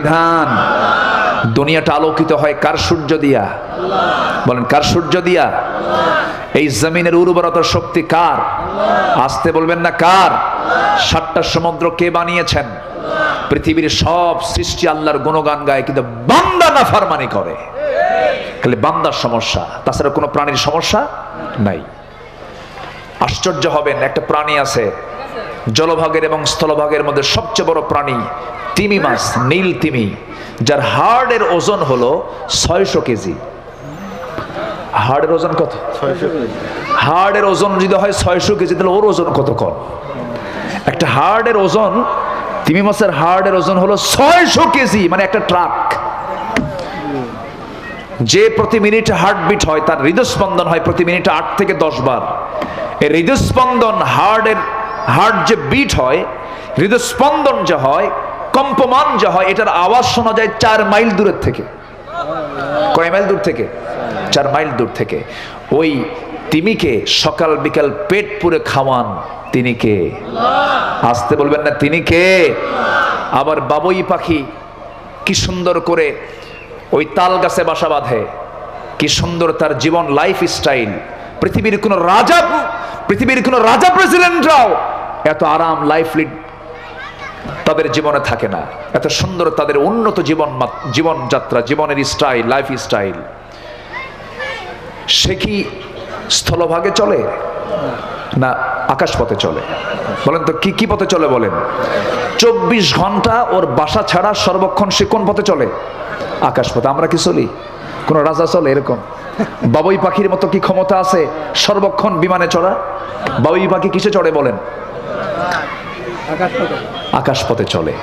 বিধান। দুনিয়াটা আলোকিত হয় কার সূর্য দিয়া? বলেন কার সূর্য দিয়া? এই জমিনের উর্বরতা শক্তি কার? আসতে বলবেন না কার? 7টা সমুদ্র কে বানিয়েছেন? পৃথিবীর সব সৃষ্টি আল্লাহর গুণগান গায়, কিন্তু বান্দা নাফরমানি করে। খালি বান্দার সমস্যা, তাছাড়া কোনো প্রাণীর সমস্যা নাই। আশ্চর্য হবেন, একটা প্রাণী আছে জলভাগের এবং স্থলভাগের মধ্যে সবচেয়ে বড় প্রাণী তিমি মাছ, নীল তিমি, যার হাড়ের ওজন হলো 600 কেজি। হাড়ের ওজন কত? হাড়ের ওজন যদি হয় 600 কেজি, তাহলে ওর ওজন কত কম? একটা হাড়ের ওজন, তিমি মাছের হাড়ের ওজন হলো 600 কেজি, মানে একটা ট্রাক। যে প্রতি মিনিটে হার্টবিট হয়, তার হৃদস্পন্দন হয় প্রতি মিনিটে 8 থেকে 10 বার। এই হৃদস্পন্দন, হার্ট যে বিট হয়, হৃদস্পন্দন যা হয়, কম্পমান যা হয়, এটার আওয়াজ শোনা যায় 4 মাইল দূরের থেকে। কয় মাইল দূর থেকে? 4 মাইল দূর থেকে। ওই তিমিকে সকাল বিকাল পেট পুরে খাওয়ান তিনি কে? আসতে বলবেন না তিনি কে? আবার বাবুই পাখি কি সুন্দর করে ওই তাল গাছে বাসা বাঁধে, কি সুন্দর তার জীবন, লাইফ স্টাইল। পৃথিবীর কোন রাজা প্রেসিডেন্টরাও এত আরাম লাইফ লিড তাদের জীবনে থাকে না, এত সুন্দর তাদের উন্নত জীবনযাত্রা, জীবনের স্টাইল, লাইফ স্টাইল। সে কি স্থলভাগে চলে না আকাশ পথে চলে? বলেন তো কি পথে চলে? বলেন। 24 ঘন্টা ওর বাসা ছাড়া সর্বক্ষণ সে কোন পথে চলে? আকাশ পথে। আমরা কি চলি? কোন রাজা চলে এরকম? বাবুই পাখির মতো কি ক্ষমতা আছে সর্বক্ষণ বিমানে চড়া? বাবুই পাখি কিসে চড়ে বলেন? আকাশ পথে চলে।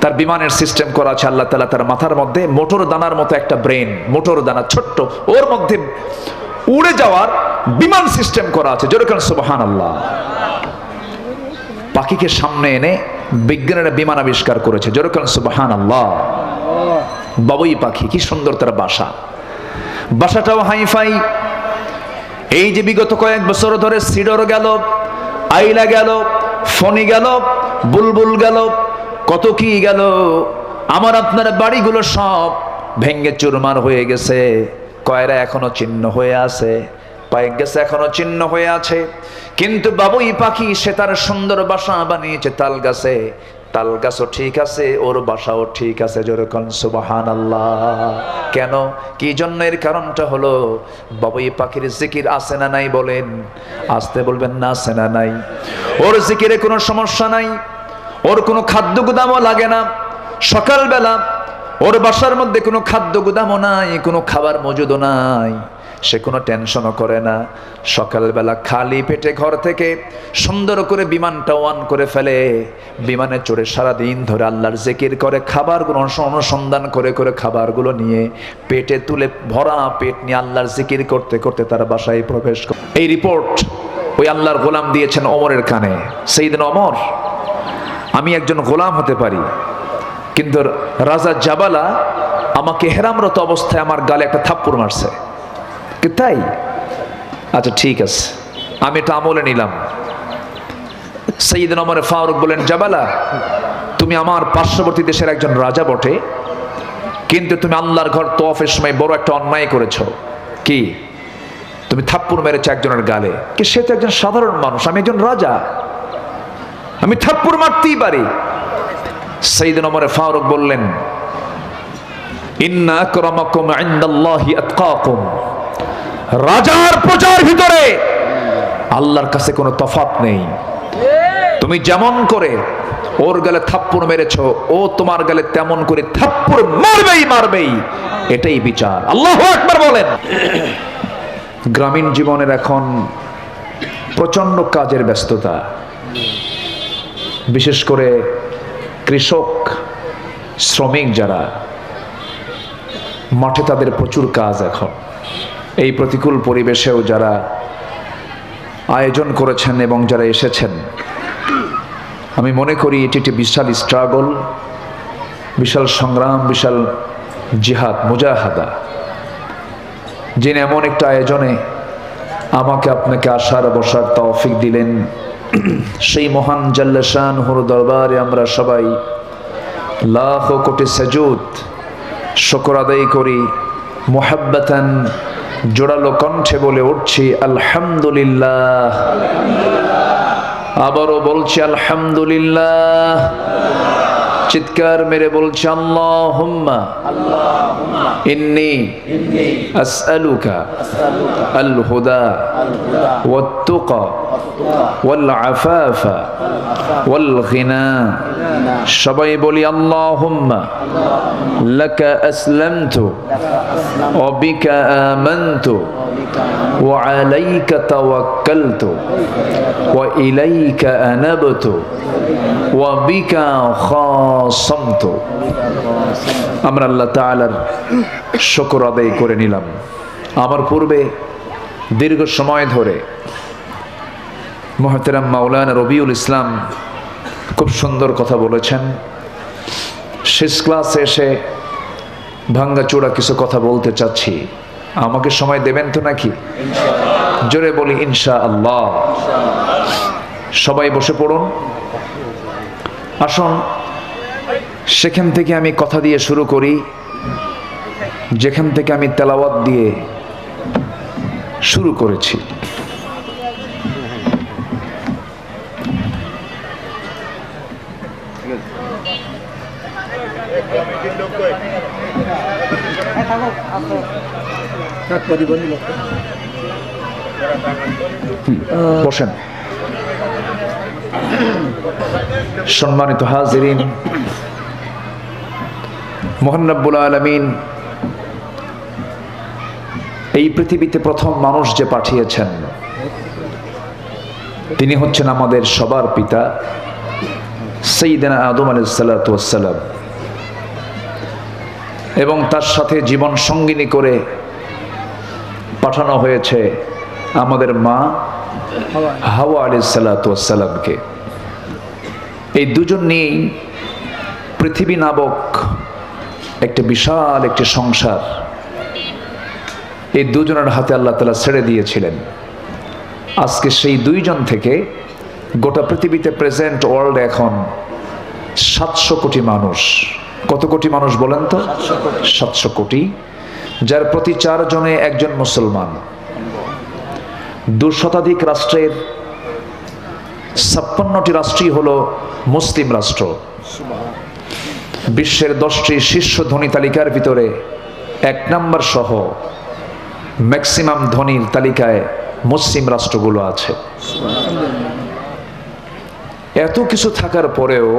তার বিমানের সিস্টেম করা আছে আল্লাহ তাআলা তার মাথার মধ্যে মোটর দানার মতো একটা ব্রেন, মোটর দানা ছোট্ট, ওর মধ্যে উড়ে যাওয়ার বিমান সিস্টেম করা আছে। জোরে বলেন সুবহানাল্লাহ। পাখিকে সামনে এনে বিজ্ঞানীরা বিমান আবিষ্কার করেছে। জোরে বলেন সুবহানাল্লাহ। বাবুই পাখি কি সুন্দর তার বাসাটাও হাইফাই। এই যে বিগত কয়েক বছর ধরে সিডর গেল, আইলা গেল, ফণি গেল, বুলবুল গেল, কত কি গেল, আমার আপনার বাড়িগুলো সব ভেঙ্গে চুরমার হয়ে গেছে। কয়রা এখনো চিহ্ন হয়ে আছে, পায়েক গেছে এখনো চিহ্ন হয়ে আছে। কিন্তু বাবুই পাখি সে তার সুন্দর বাসা বানিয়েছে তাল গাছে। তাল গাছও ঠিক আছে, ওর বাসাও ঠিক আছে। জোরে কোন সুবহানাল্লাহ। কেন? কি জন্য? এর কারণটা হলো বাবুই পাখির জিকির আছে না নাই? বলেন। আসতে বলবেন না আছে না নাই? ওর জিকিরে কোনো সমস্যা নাই, ওর কোনো খাদ্য গুদামও লাগে না। সকালবেলা ওর বাসার মধ্যে কোনো খাদ্য গুদামও নাই, কোনো খাবার মজুদও নাই, সে কোনো টেনশনও করে না। সকালবেলা খালি পেটে ঘর থেকে সুন্দর করে বিমানটা অন করে ফেলে, বিমানে চড়ে সারাদিন ধরে আল্লাহর জিকির করে, খাবারগুলো অনুসন্ধান করে করে খাবারগুলো নিয়ে পেটে তুলে, ভরা পেট নিয়ে আল্লাহর জিকির করতে করতে তার বাসায় প্রবেশ করে। এই রিপোর্ট ওই আল্লাহর গোলাম দিয়েছেন ওমরের কানে। সাইয়েদনা ওমর, আমি একজন গোলাম হতে পারি, কিন্তু রাজা জাবালা আমাকে হেরামরত অবস্থায় আমার গালে একটা থাপ্পড় মারছে। তাই? আচ্ছা ঠিক আছে, আমি এটা আমলে নিলাম। সাইয়েদনা ওমর ফারুক বলেন, জাবালা তুমি আমার পার্শ্ববর্তী দেশের একজন রাজা বটে, কিন্তু তুমি আল্লাহর ঘর তওয়াফের সময় বড় একটা অন্যায় করেছো। কি? তুমি থাপ্পড় মেরেছো একজনের গালে। কি? সে তো একজন সাধারণ মানুষ, আমি একজন রাজা, আমি থাপ্পড় মারতেই পারি। সাইয়েদনা ওমর ফারুক বললেন, ইন্না আকরামাকুম ইনদাল্লাহি আতকাকুম। রাজার প্রজার ভিতরে আল্লাহর কাছে কোনো তফাৎ নেই। তুমি যেমন করে ওর গালে থাপ্পড় মেরেছো, ও তোমার গালে তেমন করে থাপ্পড় মারবেই, এটাই বিচার। আল্লাহু আকবার বলেন। গ্রামীণ জীবনের এখন প্রচন্ড কাজের ব্যস্ততা, বিশেষ করে কৃষক শ্রমিক যারা মাঠে, তাদের প্রচুর কাজ এখন। এই প্রতিকূল পরিবেশেও যারা আয়োজন করেছেন এবং যারা এসেছেন, আমি মনে করি এটি একটি বিশাল স্ট্রাগল, বিশাল সংগ্রাম, বিশাল জিহাদ, মুজাহাদা। যিনি এমন একটা আয়োজনে আমাকে আপনাকে আসার বসার তৌফিক দিলেন, সেই মহান জাল্লে শানহুর দরবারে আমরা সবাই লাখো কোটি সাজুদ শুকর আদায় করি, মুহাব্বাতান জোড়ালো কণ্ঠে বলে উঠছি আলহামদুলিল্লাহ। আবারও বলছি আলহামদুলিল্লাহ। চিৎকার মেরে বলছি আল্লাহুম্মা ইন্নী আসআলুকা আল হুদা ওয়াত তুকা ওয়াল আফাফা ওয়াল গিনা। সবাই বলি আল্লাহুম্মা লাকা আসলামতু ওয়া বিকা আমানতু ওয়া আলাইকা তাওয়াক্কালতু ওয়া ইলাইকা আনাবতু ওয়া বিকা খাসামতু। আমরা আল্লাহ তাআলার শুকর আদায় করে নিলাম। আমার পূর্বে দীর্ঘ সময় ধরে মুহতারাম মাওলানা রবিউল ইসলাম খুব সুন্দর কথা বলেছেন। শেষ ক্লাসে এসে ভাঙ্গাচোরা কিছু কথা বলতে চাচ্ছি। আমাকে সময় দেবেন তো নাকি? জোরে বলি ইনশাআল্লাহ। সবাই বসে পড়ুন। আসুন সেখান থেকে আমি কথা দিয়ে শুরু করি, যেখান থেকে আমি তেলাওয়াত দিয়ে শুরু করেছি। বসেন। সম্মানিত হাজিরিন, মহান রব্বুল আলামিন এই পৃথিবীতে প্রথম মানুষ যে পাঠিয়েছেন তিনি হচ্ছেন আমাদের সবার পিতা সাইয়্যিদানা আদম আলাইহিস সালাতু ওয়াস সালাম, এবং তার সাথে জীবন সঙ্গিনী করে পাঠানো হয়েছে আমাদের মা হাওয়া আলাইহিস সালাতু ওয়াস সালামকে। এই দুজন নিয়েই পৃথিবী নামক একটা বিশাল একটি সংসার এই দুজনের হাতে আল্লাহ তাআলা ছেড়ে দিয়েছিলেন। আজকে সেই দুইজন থেকে গোটা পৃথিবীতে প্রেজেন্ট ওয়ার্ল্ড এখন 700 কোটি মানুষ। কত কোটি মানুষ বলেন তো? 700 কোটি, যার প্রতি 4 জনে একজন মুসলমান। 2 শতাধিক রাষ্ট্রের 56টি রাষ্ট্রই হলো মুসলিম রাষ্ট্র। বিশ্বের 10টি শীর্ষ ধনী তালিকার ভিতরে 1 নম্বর সহ ম্যাক্সিমাম ধনীর তালিকায় মুসলিম রাষ্ট্রগুলো আছে। এত কিছু থাকার পরেও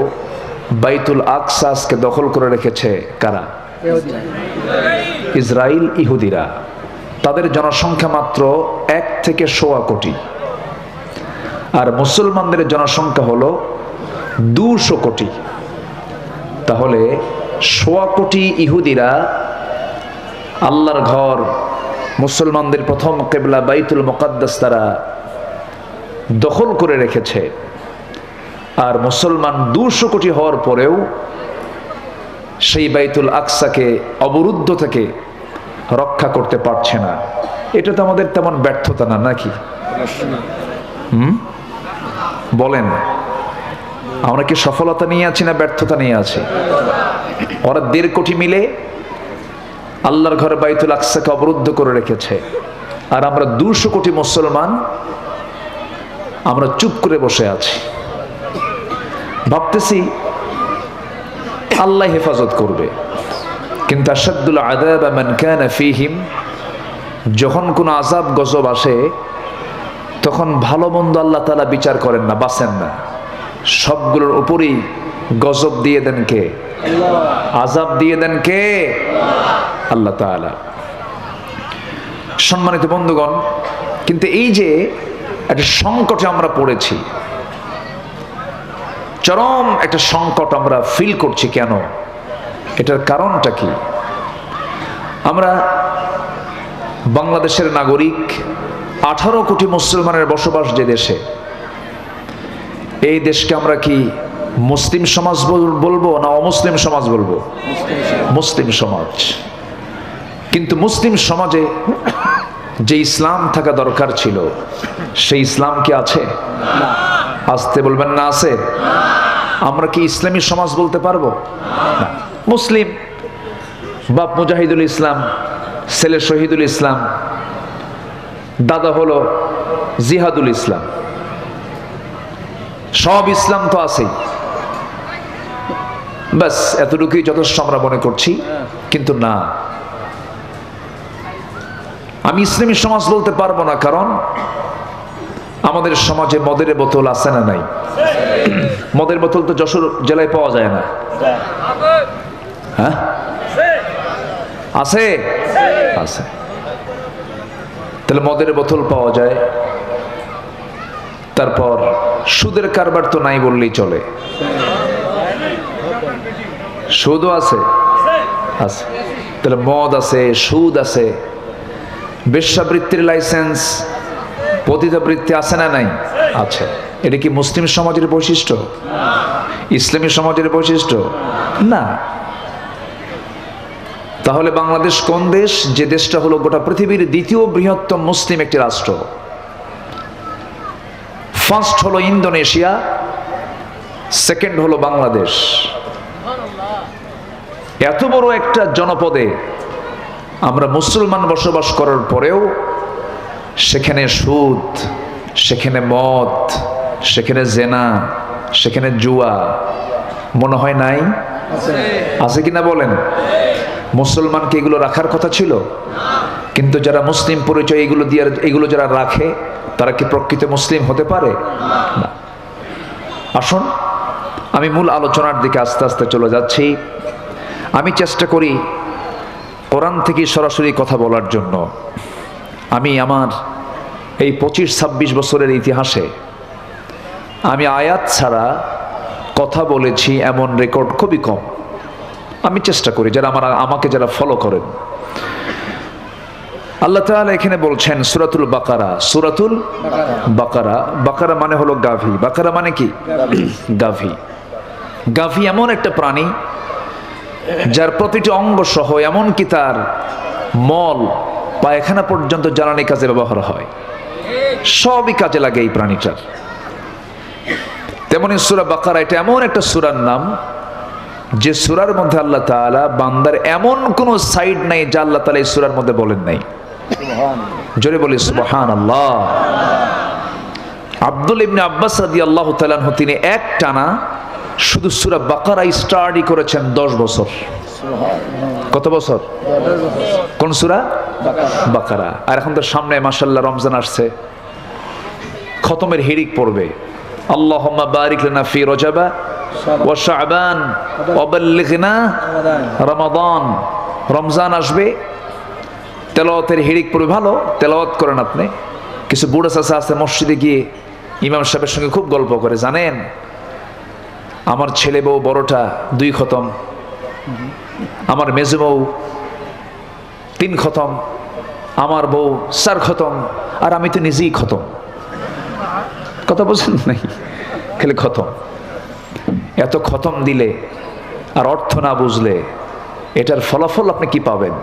বাইতুল আকসাকে দখল করে রেখেছে কারা? ইসরায়েল, ইহুদিরা। তাদের জনসংখ্যা মাত্র 1 থেকে 1.25 কোটি, আর মুসলমানদের জনসংখ্যা হলো 200 কোটি। তাহলে 1.25 কোটি ইহুদিরা আল্লাহর ঘর, মুসলমানদের প্রথম কিবলা বাইতুল মুকাদ্দাস তারা দখল করে রেখেছে। আর মুসলমান 200 কোটি হওয়ার পরেও সেই বাইতুল আকসাকে অবরুদ্ধ থেকে রক্ষা করতে পারছে না। এটা তো আমাদের তেমন ব্যর্থতা না, নাকি? বলেন, আমরা কি সফলতা নিয়ে আছি না ব্যর্থতা নিয়ে আছি? ওরা 1.5 কোটি মিলে আল্লাহর ঘরে বাইতুল আকসাকে অবরুদ্ধ করে রেখেছে, আর আমরা 200 কোটি মুসলমান আমরা চুপ করে বসে আছি, ভাবতেছি আল্লাহ হেফাজত করবে। কিন্তু আশাদ্দুল আযাব মান কানা ফীহিম, যখন কোন আযাব গজব আসে তখন ভালো মন্দ আল্লাহ তাআলা বিচার করেন না, বাঁচেন না, সবগুলোর উপরই গজব দিয়ে দেন কে? আযাব দিয়ে দেন কে? আল্লাহ তাআলা। সম্মানিত বন্ধুগণ, কিন্তু এই যে একটা সংকটে আমরা পড়েছি, চরম একটা সংকট আমরা ফিল করছি, কেন? এটার কারণটা কি? আমরা বাংলাদেশের নাগরিক, 18 কোটি মুসলমানের বসবাস যে দেশে, এই দেশকে আমরা কি মুসলিম সমাজ বলবো না অমুসলিম সমাজ বলবো? মুসলিম সমাজ। কিন্তু মুসলিম সমাজে যে ইসলাম থাকা দরকার ছিল সেই ইসলাম কি আছে? আসতে বলবেন না আছে? আমরা কি ইসলামী সমাজ বলতে পারবো না। মুসলিম, বাপ মুজাহিদুল ইসলাম, ছেলে শহীদুল ইসলাম, দাদা হলো জিহাদুল ইসলাম, সব ইসলাম তো আছেই, ব্যাস এতটুকুই যথেষ্ট আমরা মনে করছি। কিন্তু না, আমি ইসলামী সমাজ বলতে পারবো না, কারণ আমাদের সমাজে মদের বোতল আছে না নাই? মদের বোতল তো যশোর জেলায় পাওয়া যায় না। হ্যাঁ, আছে আছে। তাহলে মদের বোতল পাওয়া যায়, তারপর সুদের কারবার তো নাই বললেই চলে। সুদও আছে, আছে। তাহলে মদ আছে, সুদ আছে, বেশ্যাবৃত্তির লাইসেন্স, পতিতাবৃত্তি আছে না নাই? আছে। এটা কি মুসলিম সমাজের বৈশিষ্ট্য? ইসলামী সমাজের বৈশিষ্ট্য না। তাহলে বাংলাদেশ কোন দেশ? যে দেশটা হলো গোটা পৃথিবীর দ্বিতীয় বৃহত্তম মুসলিম একটি রাষ্ট্র। ফার্স্ট হলো ইন্দোনেশিয়া, সেকেন্ড হলো বাংলাদেশ। এত বড় একটা জনপদে আমরা মুসলমান বসবাস করার পরেও সেখানে সুদ, সেখানে মদ, সেখানে জেনা, সেখানে জুয়া মনে হয় নাই? আছে কিনা বলেন? মুসলমানকে এগুলো রাখার কথা ছিল, কিন্তু যারা মুসলিম পরিচয় এগুলো যারা রাখে, তারা কি প্রকৃত মুসলিম হতে পারে না। আসুন, আমি মূল আলোচনার দিকে আস্তে আস্তে চলে যাচ্ছি। আমি চেষ্টা করি কোরআন থেকে সরাসরি কথা বলার জন্য। আমি আমার এই 25-26 বছরের ইতিহাসে আমি আয়াত ছাড়া কথা বলেছি এমন রেকর্ড খুবই কম। আমি চেষ্টা করি, যারা আমাকে যারা ফলো করেন। আল্লাহ তাআলা এখানে বলছেন সূরাতুল বাকারা, সূরাতুল বাকারা। বাকারা মানে হলো গাভী। বাকারা মানে কি? গাভী। গাভী এমন একটা প্রাণী যার প্রতিটি অঙ্গ সহ, এমনকি তার মল পায়খানা পর্যন্ত জ্বালানি কাজে ব্যবহার হয়, সবই কাজে লাগে এই প্রাণীটার। তেমনি সূরা বাকারা এটা এমন একটা সূরার নাম যে সূরার মধ্যে আল্লাহ তাআলা বান্দার এমন কোন সাইড নাই যা আল্লাহ তাআলা এই সূরার মধ্যে বলেন নাই। জোরে বলি সুবহানাল্লাহ। আব্দুল ইবনে আব্বাস রাদিয়াল্লাহু তাআলা আনহু তিনি এক টানা শুধু সূরা বাকারা স্টাডি করেছেন 10 বছর। কত বছর? কোন সূরা? বাকারা। আর এখন তো সামনে মাশাআল্লাহ রমজান আসছে, খতমের হিড়িক পড়বে। আল্লাহুম্মা বারিক লানা ফি রজবা ওয়া শাবান ওয়া বাল্লিগনা রমাদান। রমজান আসবে, তেলাওয়াতের হিড়িক পড়বে। ভালো তেলাওয়াত করেন আপনি। কিছু বুড়া চাচা আছে মসজিদে গিয়ে ইমাম সাহেবের সঙ্গে খুব গল্প করে, জানেন আমার ছেলে বউ বড়টা 2 খতম, আমার মেজো বউ 3 খতম, আমার বউ 4 খতম, আর আমি তো নিজেই খতম। কথা বলছেন নাই? খালি খতম। এত খতম দিলে আর অর্থ না বুঝলে এটার ফলাফল আপনি কি পাবেন?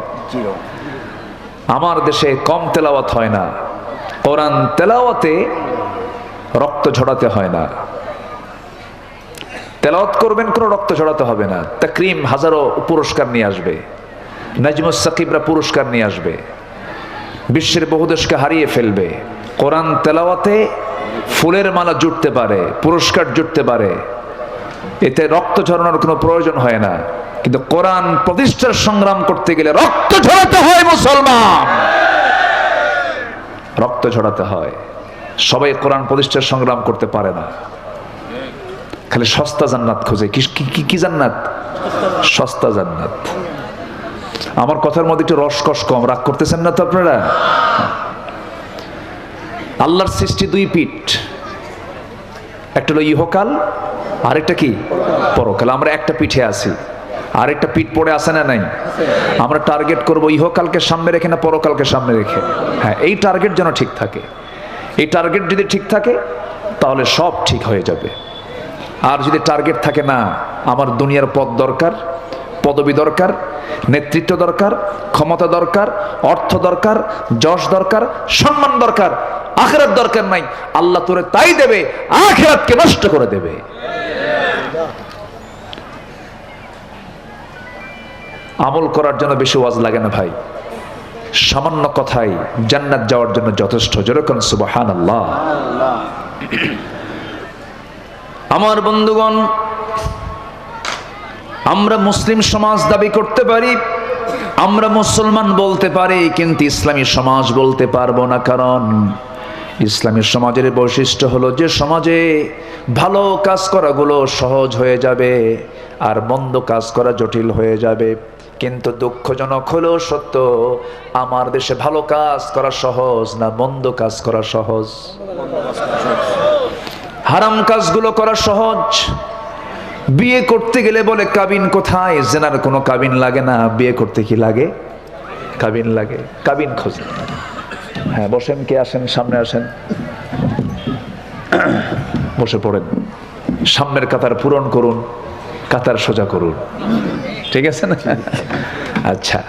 আমার দেশে কম তেলাওয়াত হয় না, কোরআন তেলাওয়াতে রক্ত ঝরাতে হয় না। তেলাওয়াত করবেন, কোনো রক্ত ঝরাতে হবে না। তাকরিম হাজারো পুরস্কার নিয়ে আসবে, নাজমুস সাকিবরা পুরস্কার নিয়ে আসবে, বিশ্বের বহু দেশকে হারিয়ে ফেলবে। কোরআন তেলাওয়াতে ফুলের মালা জুটতে পারে, পুরস্কার জুটতে পারে, এতে রক্ত ঝরানোর কোনো প্রয়োজন হয় না। কিন্তু কোরআন প্রতিষ্ঠার সংগ্রাম করতে গেলে রক্ত ঝরাতে হয়। মুসলমান, রক্ত ঝরাতে হয়। সবাই কোরআন প্রতিষ্ঠার সংগ্রাম করতে পারে না, খালি সস্তা জান্নাত খোঁজে। কি জান্নাত? সস্তা জান্নাত। আমার কথার মধ্যে একটু রসকস কম, রাগ করতেছেন না তো আপনারা? আল্লাহর সৃষ্টি 2 পিঠ, একটা হলো ইহকাল, আরেকটা কি? পরকাল। আমরা একটা পিঠে আছি, আরেকটা পিঠ পড়ে আসে না নাই? আমরা টার্গেট করব ইহকালকে সামনে রেখে না পরকালকে সামনে রেখে? হ্যাঁ, এই টার্গেট যেন ঠিক থাকে। এই টার্গেট যদি ঠিক থাকে তাহলে সব ঠিক হয়ে যাবে। আর যদি টার্গেট থাকে না, আমার দুনিয়ার পদ দরকার, পদবি দরকার, নেতৃত্ব দরকার, ক্ষমতা দরকার, অর্থ দরকার, যশ দরকার, সম্মান দরকার, আখিরাত দরকার নাই, আল্লাহ তোরে তাই দেবে, আখিরাতকে নষ্ট করে দেবে। আমল করার জন্য বেশি ওয়াজ লাগে না ভাই, সামান্য কথাই জান্নাত যাওয়ার জন্য যথেষ্ট। যেরকম সুবহানাল্লাহ। আমার বন্ধুগণ, আমরা মুসলিম সমাজ দাবি করতে পারি, আমরা মুসলমান বলতে পারি, কিন্তু ইসলামী সমাজ বলতে পারবো না। কারণ ইসলামী সমাজের বৈশিষ্ট্য হলো যে সমাজে ভালো কাজ করাগুলো সহজ হয়ে যাবে আর মন্দ কাজ করা জটিল হয়ে যাবে। কিন্তু দুঃখজনক হলেও সত্য, আমার দেশে ভালো কাজ করা সহজ না মন্দ কাজ করা সহজ? হারাম কাজগুলো করা সহজ। বিয়ে করতে গেলে বলে কাবিন কোথায়? জেনার কোনো কাবিন লাগে না, বিয়ে করতে কি লাগে? কাবিন লাগে। কাবিন খোঁজে। হ্যাঁ, বসেন, কে আসেন, সামনে আসেন, বসে পড়েন। সামনের কাতার পূরণ করুন, কাতার সোজা করুন, ঠিক আছে না? আচ্ছা,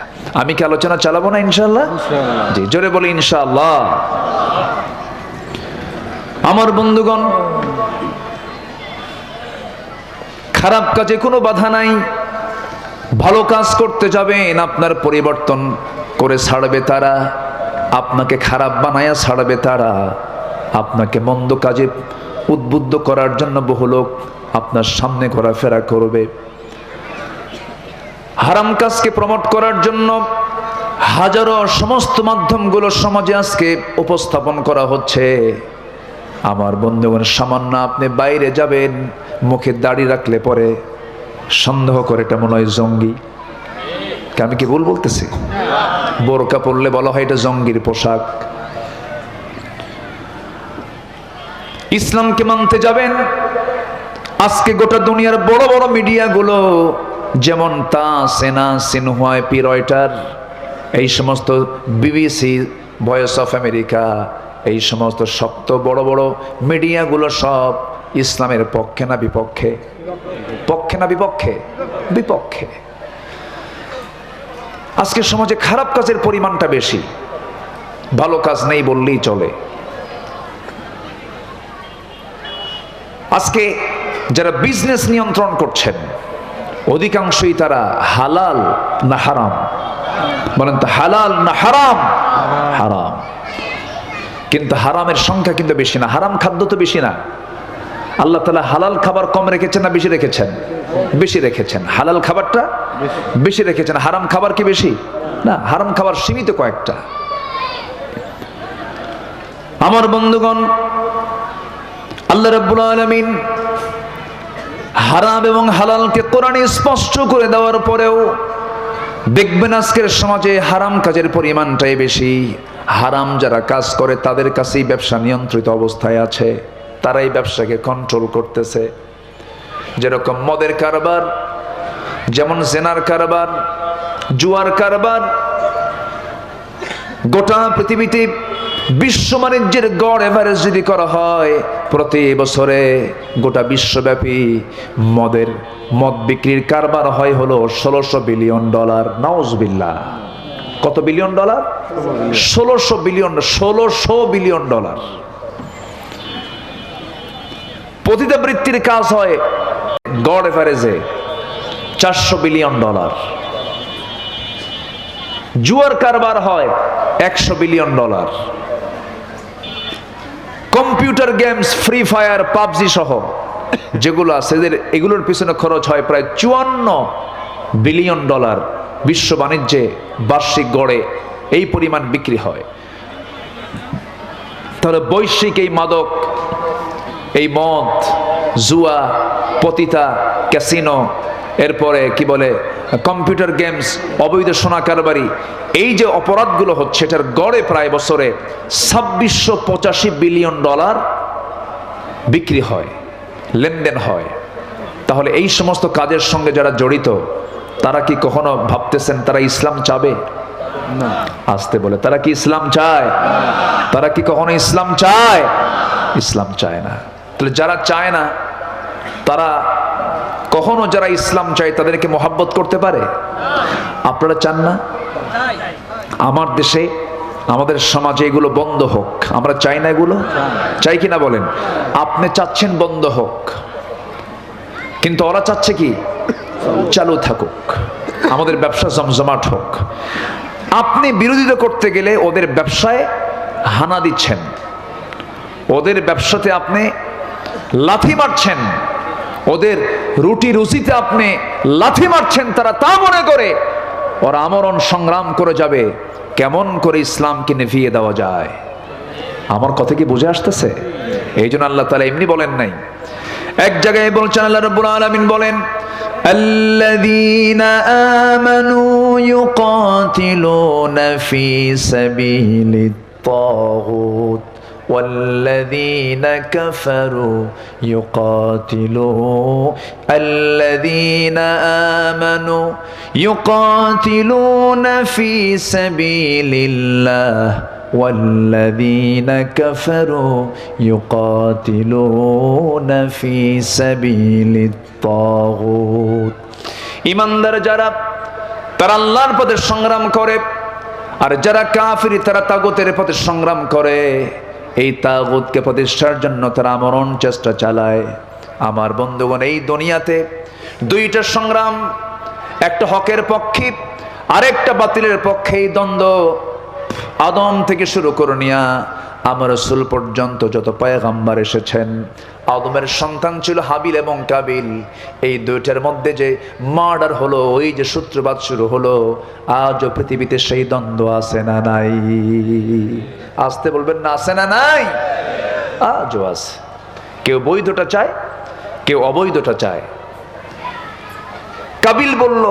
আমি কি আলোচনা চালাবো না ইনশাআল্লাহ? জি, জোরে বলি ইনশাআল্লাহ। আমার বন্ধুগণ, খারাপ কাজে কোনো বাধা নাই। ভালো কাজ করতে যাবেন, আপনার পরিবর্তন করে ছাড়বে তারা, আপনাকে খারাপ বানায়া ছাড়বে তারা, আপনাকে মন্দ কাজে উদ্বুদ্ধ করার জন্য বহু লোক আপনার সামনে ঘোরাফেরা করবে। হারাম কাজকে প্রমোট করার জন্য হাজারো সমস্ত মাধ্যমগুলো সমাজে আজকে উপস্থাপন করা হচ্ছে। আমার বন্ধুগণ, সামান্য আপনি বাইরে যাবেন, মুখে দাড়ি রাখলে পরে সন্দেহ করে এটা মনে হয় জঙ্গি। আমি কি ভুল বলতেছি? বোরকা পরলে বলা হয় এটা জঙ্গির পোশাক। ইসলামকে মানতে যাবেন, আজকে গোটা দুনিয়ার বড় বড় মিডিয়াগুলো যেমন তাস, এনা, সিনহুয়া, পি রয়টার, এই সমস্ত বিবিসি, ভয়েস অফ আমেরিকা, এই সমস্ত শক্ত বড় বড় মিডিয়াগুলো সব ইসলামের পক্ষে না বিপক্ষে? পক্ষে না বিপক্ষে? বিপক্ষে। আজকে সমাজে খারাপ কাজের পরিমাণটা বেশি, ভালো কাজ নেই বললেই চলে। আজকে যারা বিজনেস নিয়ন্ত্রণ করছেন অধিকাংশই তারা হালাল না হারাম? বলেন তো, হালাল না হারাম? হারাম। কিন্তু হারামের সংখ্যা কিন্তু বেশি না, হারাম খাদ্য তো বেশি না। আল্লাহ তাআলা হালাল খাবার কম রেখেছেন না বেশি রেখেছেন? বেশি রেখেছেন। হালাল খাবারটা বেশি রেখেছেন, হারাম খাবার কি বেশি? না, হারাম খাবার সীমিত কয়েকটা। আমার বন্ধুগণ, আল্লাহ রাব্বুল আলামিন হারাম এবং হালালকে কোরআনে স্পষ্ট করে দেওয়ার পরেও দেখবেন আজকের সমাজে হারাম কাজের পরিমাণটাই বেশি। হারাম যারা কাজ করে তাদের কাছেই ব্যবসা নিয়ন্ত্রিত অবস্থায় আছে, তারাই ব্যবসাকে কন্ট্রোল করতেছে। যেরকম মদের কারবার, যেমন জেনার কারবার, জুয়ার কারবার, গোটা পৃথিবীতে বিশ্ব বাণিজ্যের গড় এভারেজ যদি করা হয়, প্রতি বছরে গোটা বিশ্বব্যাপী মদ বিক্রির কারবার হয় হলো 1600 বিলিয়ন ডলার। নাউজুবিল্লাহ। কত billion dollar? 1600 billion. 1600 billion dollar. পতিতাবৃত্তির কাজ হয় গড় এভারেজে 400 বিলিয়ন ডলার। জুয়ার কারবার হয় 100 billion dollar. Computer games, free fire, PUBG সহ যেগুলো আছে, এগুলোর পিছনে খরচ হয় প্রায় 54 বিলিয়ন ডলার। বিশ্ব বাণিজ্যে বার্ষিক গড়ে এই পরিমাণ বিক্রি হয়। তাহলে বৈশ্বিক এই মাদক, এই মদ, জুয়া, পতিতা, ক্যাসিনো, এরপরে কি বলে কম্পিউটার গেমস, অবৈধ সোনা কারবারি, এই যে অপরাধগুলো হচ্ছে, এটার গড়ে প্রায় বছরে 2685 বিলিয়ন ডলার বিক্রি হয়, লেনদেন হয়। তাহলে এই সমস্ত কাজের সঙ্গে যারা জড়িত, তারা কি কখনো ভাবতেছেন তারা ইসলাম চাবে? না। আসতে বলে, তারা কি ইসলাম চায়? তারা কি কখনো ইসলাম চায়? ইসলাম চায় না। তাহলে যারা চায় না, তারা কখনো, যারা ইসলাম চায় তাদেরকে মহাব্বত করতে পারে? আপনারা চান না? আমার দেশে, আমাদের সমাজে এগুলো বন্ধ হোক, আমরা চাই না এগুলো? চাই কিনা বলেন? আপনি চাচ্ছেন বন্ধ হোক, কিন্তু ওরা চাচ্ছে কি চালু থাকুক। আমাদের ব্যবসা জমজমাট হোক। আপনি বিরোধিতা করতে গেলে ওদের ব্যবসায় হানা দিচ্ছেন, ওদের ব্যবসাতে আপনি লাথি মারছেন, ওদের রুটি রুচিতে আপনি লাথি মারছেন। তারা তা মনে করে ওরা আমরণ সংগ্রাম করে যাবে কেমন করে ইসলামকে নিভিয়ে দেওয়া যায়। আমার কথা কি বুঝে আসতেছে? এই জন্য আল্লাহ তাআলা এমনি বলেন নাই, এক জায়গায় বলছেন আল্লাহ রাব্বুল আলামিন বলেন, আল্লাযীনা আমানু ইউকাতিলুনা ফি সাবিলিত তাগুত والذين كفروا الذين آمنوا يقاتلون في سبيل الله والذين كفروا يقاتلون في سبيل الطاغوت। ইমানদার যারা তারা আল্লাহর পথে সংগ্রাম করে, আর যারা কাফির তারা তাগুতের পথে সংগ্রাম করে। এই তাগুতকে প্রতিষ্ঠার জন্য তারা আমরণ চেষ্টা চালায়। আমার বন্ধুগণ, এই দুনিয়াতে দুইটা সংগ্রাম, একটা হকের পক্ষে আরেকটা বাতিলের পক্ষে। এই দ্বন্দ্ব আদম থেকে শুরু করে নিয়া আমার রাসূল পর্যন্ত যত পয়গম্বর এসেছেন, আদমের সন্তান ছিল হাবিল এবং কাবিল। এই দুইটার মধ্যে যে মার্ডার হলো, ওই যে সূত্রপাত শুরু হলো, আজও পৃথিবীতে সেই দ্বন্দ্ব আছে না নাই? আসতে বলবেন না, আছে না নাই? আজও আছে। কেউ বৈধটা চায়, কেউ অবৈধটা চায়। কাবিল বলল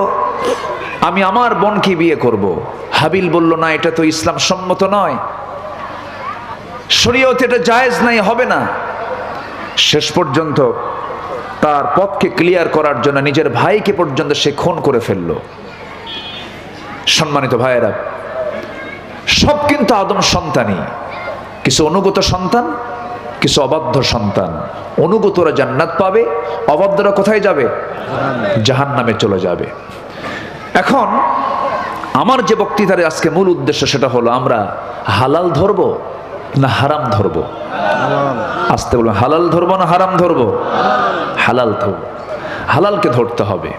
আমি আমার বোনকে বিয়ে করব, হাবিল বলল না, এটা তো ইসলাম সম্মত নয়, শরীয়তে এটা জায়েজ নাই, হবে না। শেষ পর্যন্ত তার পথকে ক্লিয়ার করার জন্য নিজের ভাইকে পর্যন্ত সে খুন করে ফেলল। সম্মানিত ভাইয়েরা, সব কিন্তু আদম সন্তানই, কিছু অনুগত সন্তান, কিছু অবাধ্য সন্তান। অনুগতরা জান্নাত পাবে, অবাধ্যরা কোথায় যাবে? জাহান্নামে চলে যাবে। এখন আমার যে বক্তৃতার আজকে মূল উদ্দেশ্য সেটা হলো, আমরা হালাল ধরবো না হারাম ধরবো? আসতে বলবো, হালাল ধরবো না হারাম ধরবো? হালাল ধরবো। হালালকে ধরতে হবে,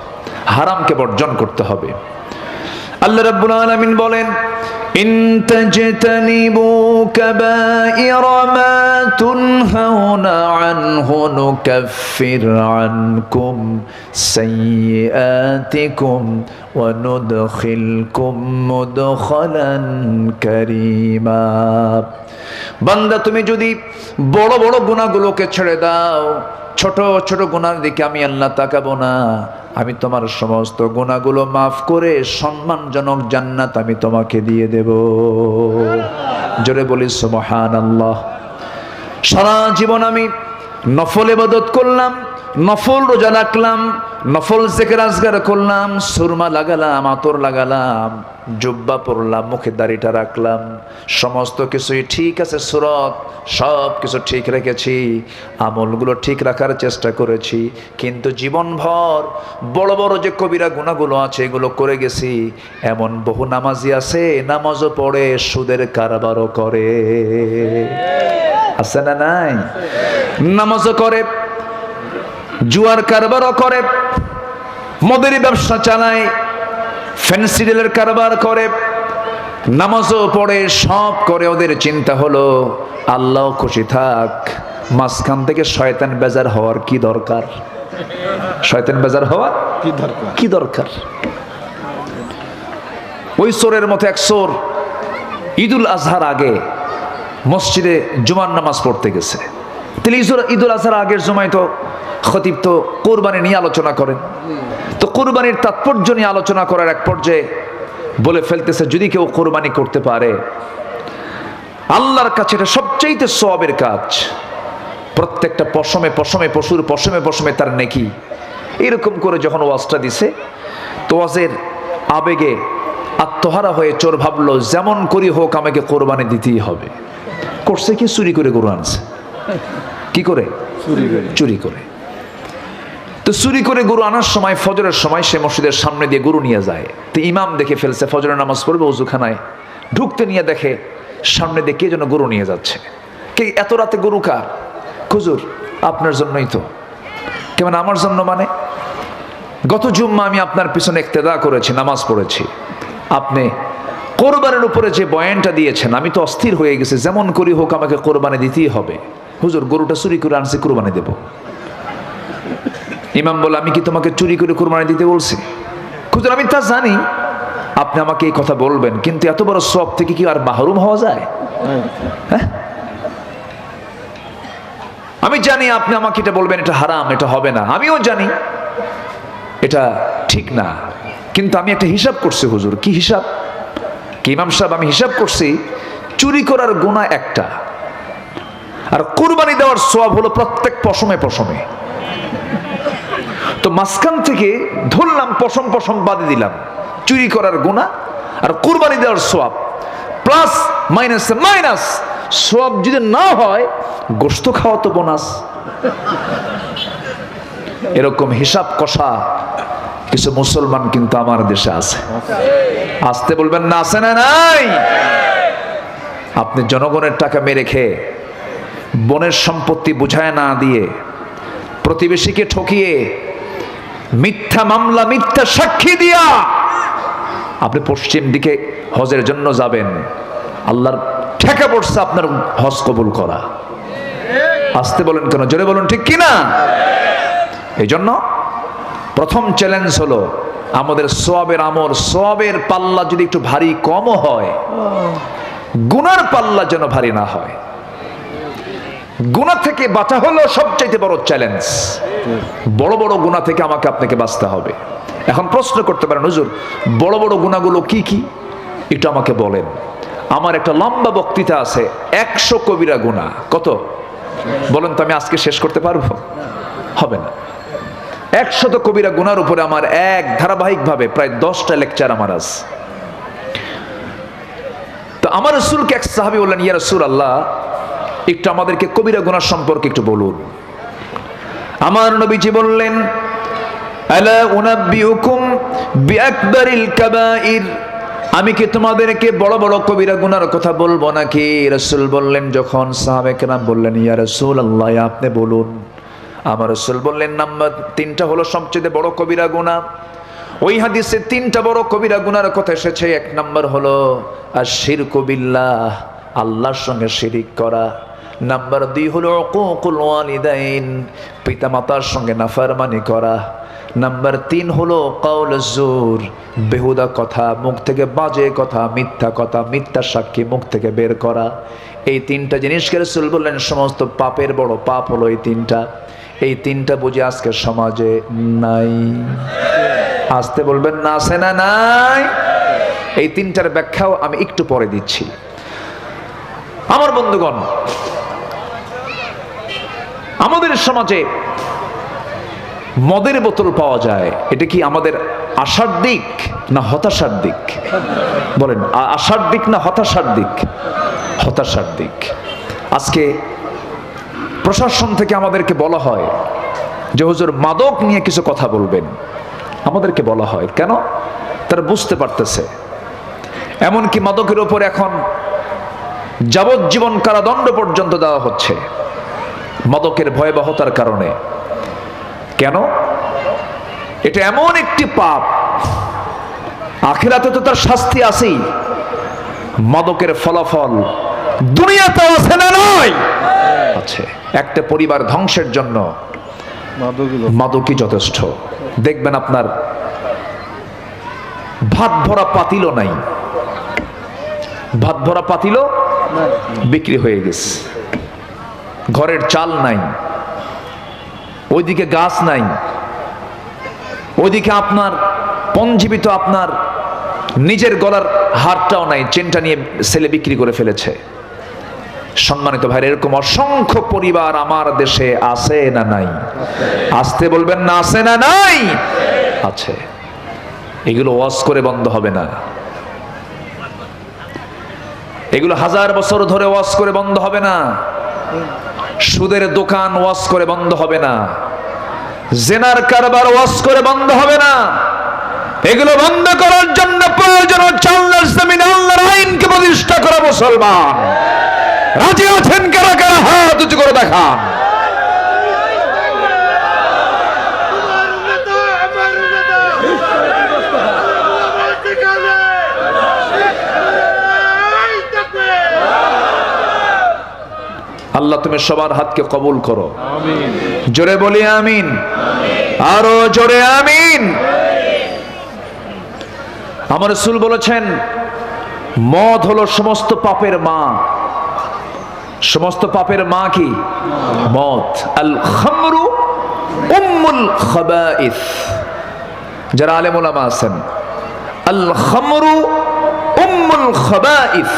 হারামকে বর্জন করতে হবে। আল্লাহ রাব্বুল আলামিন বলেন, ইন তাজতানিবু কাবাইরা মা তুনহাউনা আনহু নুকাফির আনকুম সাইয়্যাতিকুম ওয়া নুদখিলকুম মুদখালান কারীমা। বান্দা, তুমি যদি বড় বড় গুনাহগুলোকে ছেড়ে দাও, ছোট ছোট গুনার দিকে আমি আল্লাহ তাকাবো না। আমি তোমার সমস্ত গুনাহগুলো মাফ করে সম্মানজনক জান্নাত আমি তোমাকে দিয়ে দেব। জোরে বলি সুবহানাল্লাহ। সারা জীবন আমি নফল ইবাদত করলাম, নফল রোজা রাখলাম, নফল জিকির আজগার করলাম, সুরমা লাগালাম, আতর লাগালাম, জুব্বা পরলাম, মুখে দাড়িটা রাখলাম, সমস্ত কিছুই ঠিক আছে, সুরত সব কিছু ঠিক রেখেছি, আমলগুলো ঠিক রাখার চেষ্টা করেছি। কিন্তু জীবনভর বড় বড় যে কবিরা গুনাহগুলো আছে এগুলো করে গেছি। এমন বহু নামাজি আছে, নামাজও পড়ে, সুদের কারবারও করে, আছে না নাই? নামাজও করে, জুয়ার কারবারও করে, মদের ব্যবসা চালায়, ফ্যান্সি ডিলের কারবার করে, নামাজও পড়ে, সব করে। ওদের চিন্তা হলো আল্লাহ খুশি থাক, মাঝখান থেকে শয়তান বেজার হওয়ার কি দরকার? শয়তান বেজার হওয়ার কি দরকার? ওই চোরের মতো এক চোর ঈদুল আজহার আগে মসজিদে জুমার নামাজ পড়তে গেছে। তাহলে ঈদুল আজহার আগের জুমায় তো খতিব তো কোরবানি নিয়ে আলোচনা করেন, তো কোরবানির তাৎপর্য নিয়ে আলোচনা করার এক পর্যায়ে বলে ফেলতেছে, যদি কেউ কোরবানি করতে পারে আল্লাহর কাছে এটা সবচাইতে সওয়াবের কাজ। প্রত্যেকটা পশমে পশমে, পশুর পশমে পশমে তার নেকি। এরকম করে যখন ওয়াজটা দিছে, তো ওয়াজের আবেগে আত্মহারা হয়ে চোর ভাবলো, যেমন করি হোক আমাকে কোরবানি দিতেই হবে। করছে কি? চুরি করে গরু আনছে। কি করে? চুরি করে। তো চুরি করে গরু আনার সময়, ফজরের সময় সে মসজিদের সামনে দিয়ে গরু নিয়ে যায়। তো ইমাম দেখে ফেলছে, ফজরের নামাজ পড়বে ওযুখানায়, ঢুকতে নিয়ে দেখে সামনে দিয়ে কে যেন গরু নিয়ে যাচ্ছে। কে? এত রাতে গরু কার? হুজুর আপনার জন্যই তো। কেমন আমার জন্য? মানে গত জুম্মা আমি আপনার পিছনে ইক্তেদা করেছি, নামাজ পড়েছি। আপনি কোরবানির উপরে যে বয়ানটা দিয়েছেন, আমি তো অস্থির হয়ে গেছি। যেমন করি হোক আমাকে কোরবানি দিতেই হবে। হুজুর, গরুটা চুরি করে আনছি, কোরবানি দেব। ইমাম বলে, আমি কি তোমাকে চুরি করে কোরবানি দিতে বলছি? হুজুর, আমি তা জানি আপনি আমাকে এই কথা বলবেন, কিন্তু এত বড় সওয়াব থেকে কি আর মাহরুম হওয়া যায়? হ্যাঁ, আমি জানি আপনি আমাকে এটা বলবেন, এটা হারাম, এটা হবে না। আমিও জানি এটা ঠিক না, কিন্তু আমি একটা হিসাব করছি হুজুর। কি হিসাব? কি ইমাম সাহেব, আমি হিসাব করছি চুরি করার গুনাহ একটা, আর কুরবানি দেওয়ার সওয়াব হলো প্রত্যেক পশমে পশমে। তো মাঝখান থেকে ধরলাম, পশম পশম বাদে দিলাম, চুরি করার গুনাহ আর কুরবানি দেওয়ার সওয়াব, প্লাস মাইনাস মাইনাস। সওয়াব যদি না হয়, গোশত খাওয়া তো বোনাস। এরকম হিসাব কষা কিছু মুসলমান কিন্তু আমার দেশে আছে। আসতে বলবেন না, আছে না নাই? আপনি জনগণের টাকা মেরে খেয়ে, বনের সম্পত্তি বুঝায় না দিয়ে, প্রতিবেশীকে ঠকিয়ে, মিথ্যা মামলা, মিথ্যা সাক্ষী দিয়া আপনি পশ্চিম দিকে হজের জন্য যাবেন। আল্লাহর ঠেকা পড়ছে আপনার হজ কবুল করা। আসতে বলেন কেন? জোরে বলুন, ঠিক কিনা? এই জন্য প্রথম চ্যালেঞ্জ হলো আমাদের সওয়াবের আমল, সওয়াবের পাল্লা যদি একটু ভারী কমও হয়, গুনার পাল্লা যেন ভারী না হয়। গুনাহ থেকে বাঁচা হলো সবচাইতে বড় চ্যালেঞ্জ। বড় বড় গুনাহ থেকে আমাকে আপনাকে বাঁচতে হবে। এখন প্রশ্ন করতে পারেন, হুজুর বড় বড় গুনাহগুলো কি কি একটু আমাকে বলেন। আমার একটা লম্বা বক্তৃতা আছে, 100 কবিরা গুনাহ। কত বলেন তো, আমি আজকে শেষ করতে পারবো? হবে না। 100 কবিরা গুনার উপরে আমার এক ধারাবাহিকভাবে প্রায় 10টা লেকচার আমার আছে। তো আমার রাসূলকে এক সাহাবী বললেন, ইয়া রাসূলুল্লাহ, একটু আমাদেরকে কবিরা গুনাহ সম্পর্কে একটু বলুন। আমার নবীজি বললেন, আলা উনাব্বিউকুম বিআকবারিল কাবাইর, আমি কি তোমাদেরকে বড় বড় কবিরা গুনার কথা বলবো নাকি? রাসূল বললেন, যখন সাহাবায়ে কেরাম বললেন, ইয়া রাসূলুল্লাহ, আপনি বলুন। আমার রাসূল বললেন, নাম্বার 3টা হলো সবচেয়ে বড় কবিরা গুনাহ। ওই হাদিসে 3টা বড় কবিরা গুনার কথা এসেছে। 1 নাম্বার হলো আশ-শিরকু বিল্লাহ, আল্লাহর সঙ্গে শিরিক করা। নাম্বার 2 হলো উকুকুল ওয়ালিদাইন, পিতামাতার সঙ্গে নাফরমানি করা। নাম্বার 3 হলো কাউলুজ জুর, বেহুদা কথা, মুখ থেকে বাজে কথা, মিথ্যা কথা, মিথ্যা সাক্ষী মুখ থেকে বের করা। এই 3টা জিনিসকে রাসূল বললেন সমস্ত পাপের বড় পাপ হলো এই 3টা। এই 3টা বুঝি আজকের সমাজে নাই। আসতে বলবেন না, আছে না নাই? এই 3টার ব্যাখ্যাও আমি একটু পরে দিচ্ছি। আমার বন্ধুগণ, আমাদের সমাজে মদের বোতল পাওয়া যায়। এটা কি আমাদের আশার দিক না হতাশার দিক? বলেন, আশার দিক না হতাশার দিক? হতাশার দিক। আজকে প্রশাসন থেকে আমাদেরকে বলা হয় যে হুজুর মাদক নিয়ে কিছু কথা বলবেন। আমাদেরকে বলা হয় কেন? তারা বুঝতে পারতেছে এমনকি মাদকের উপর এখন যাবজ্জীবন কারাদণ্ড পর্যন্ত দেওয়া হচ্ছে মাদকের ভয়াবহতার কারণে। কেন? এটা এমন একটি পাপ, আখিরাতে তো তার শাস্তি আছেই, মাদকের ফলাফল দুনিয়াতে আছে না নয়? আছে। একটা পরিবার ধ্বংসের জন্য মাদকই যথেষ্ট। দেখবেন আপনার ভাত ভরা পাতিলও নাই, ভাত ভরা পাতিলও বিক্রি হয়ে গেছে, ঘরের চাল নাই, ওইদিকে গাছ নাই, ওইদিকে আপনার পঞ্জীবিত আপনার নিজের গলার হারটাও নাই, চেনটা নিয়ে ছেলে বিক্রি করে ফেলেছে। সম্মানিত ভাই, এরকম অসংখ্য পরিবার আমার দেশে আছে না নাই? আসতে বলবেন না, আছে না নাই? আছে। এগুলো ওয়াজ করে বন্ধ হবে না, এগুলো 1000 বছর ধরে ওয়াজ করে বন্ধ হবে না। সুদের দোকান ওয়াজ করে বন্ধ হবে না, জেনার কারবার ওয়াজ করে বন্ধ হবে না। এগুলো বন্ধ করার জন্য প্রয়োজন হচ্ছে আল্লাহর জমিনে আল্লাহর আইনকে প্রতিষ্ঠা করা। মুসলমান রাজি আছেন? কারা কারা হাত উঁচু করে দেখান। আল্লাহ তুমি সবার হাতকে কবুল করো, জোরে বলি আমিন, আরো জোরে আমিন। আমার রাসূল বলেছেন মদ হলো সমস্ত পাপের মা। সমস্ত পাপের মা কি? মদ। আল খামরু উম্মুল খাবাইস। যারা আলেম ওলামা আছেন, আল খামরু উম্মুল খাবাইস,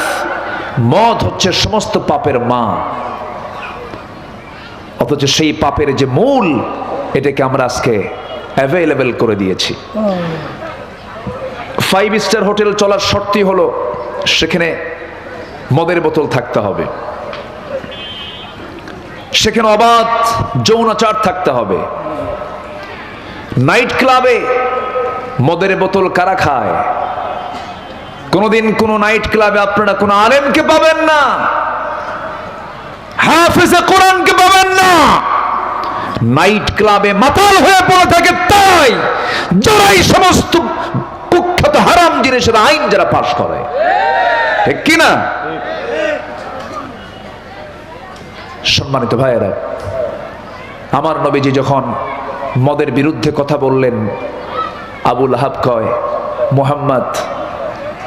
মদ হচ্ছে সমস্ত পাপের মা। অথচ সেই পাপের যে মূল, এটাকে আমরা আজকে অ্যাভেলেবল করে দিয়েছি। 5 স্টার হোটেল চলার শর্তই হলো সেখানে মদের বোতল থাকতে হবে, সেখানে অবাধ যৌনাচার থাকতে হবে। নাইট ক্লাবে মদের বোতল কারা খায়? কোনদিন কোন নাইট ক্লাবে আপনারা কোন আলেমকে পাবেন না, হাফেজে কোরআনকে পাবেন না। নাইট ক্লাবে মাতাল হয়ে পড়ে থাকে তাই যারা এই সমস্ত কুখ্যাত হারাম জিনিসের আইন যারা পাশ করে, ঠিক কিনা? সম্মানিত ভাইয়েরা, আমার নবীজি যখন মদের বিরুদ্ধে কথা বললেন, আবু লাহাব কয়, মুহাম্মদ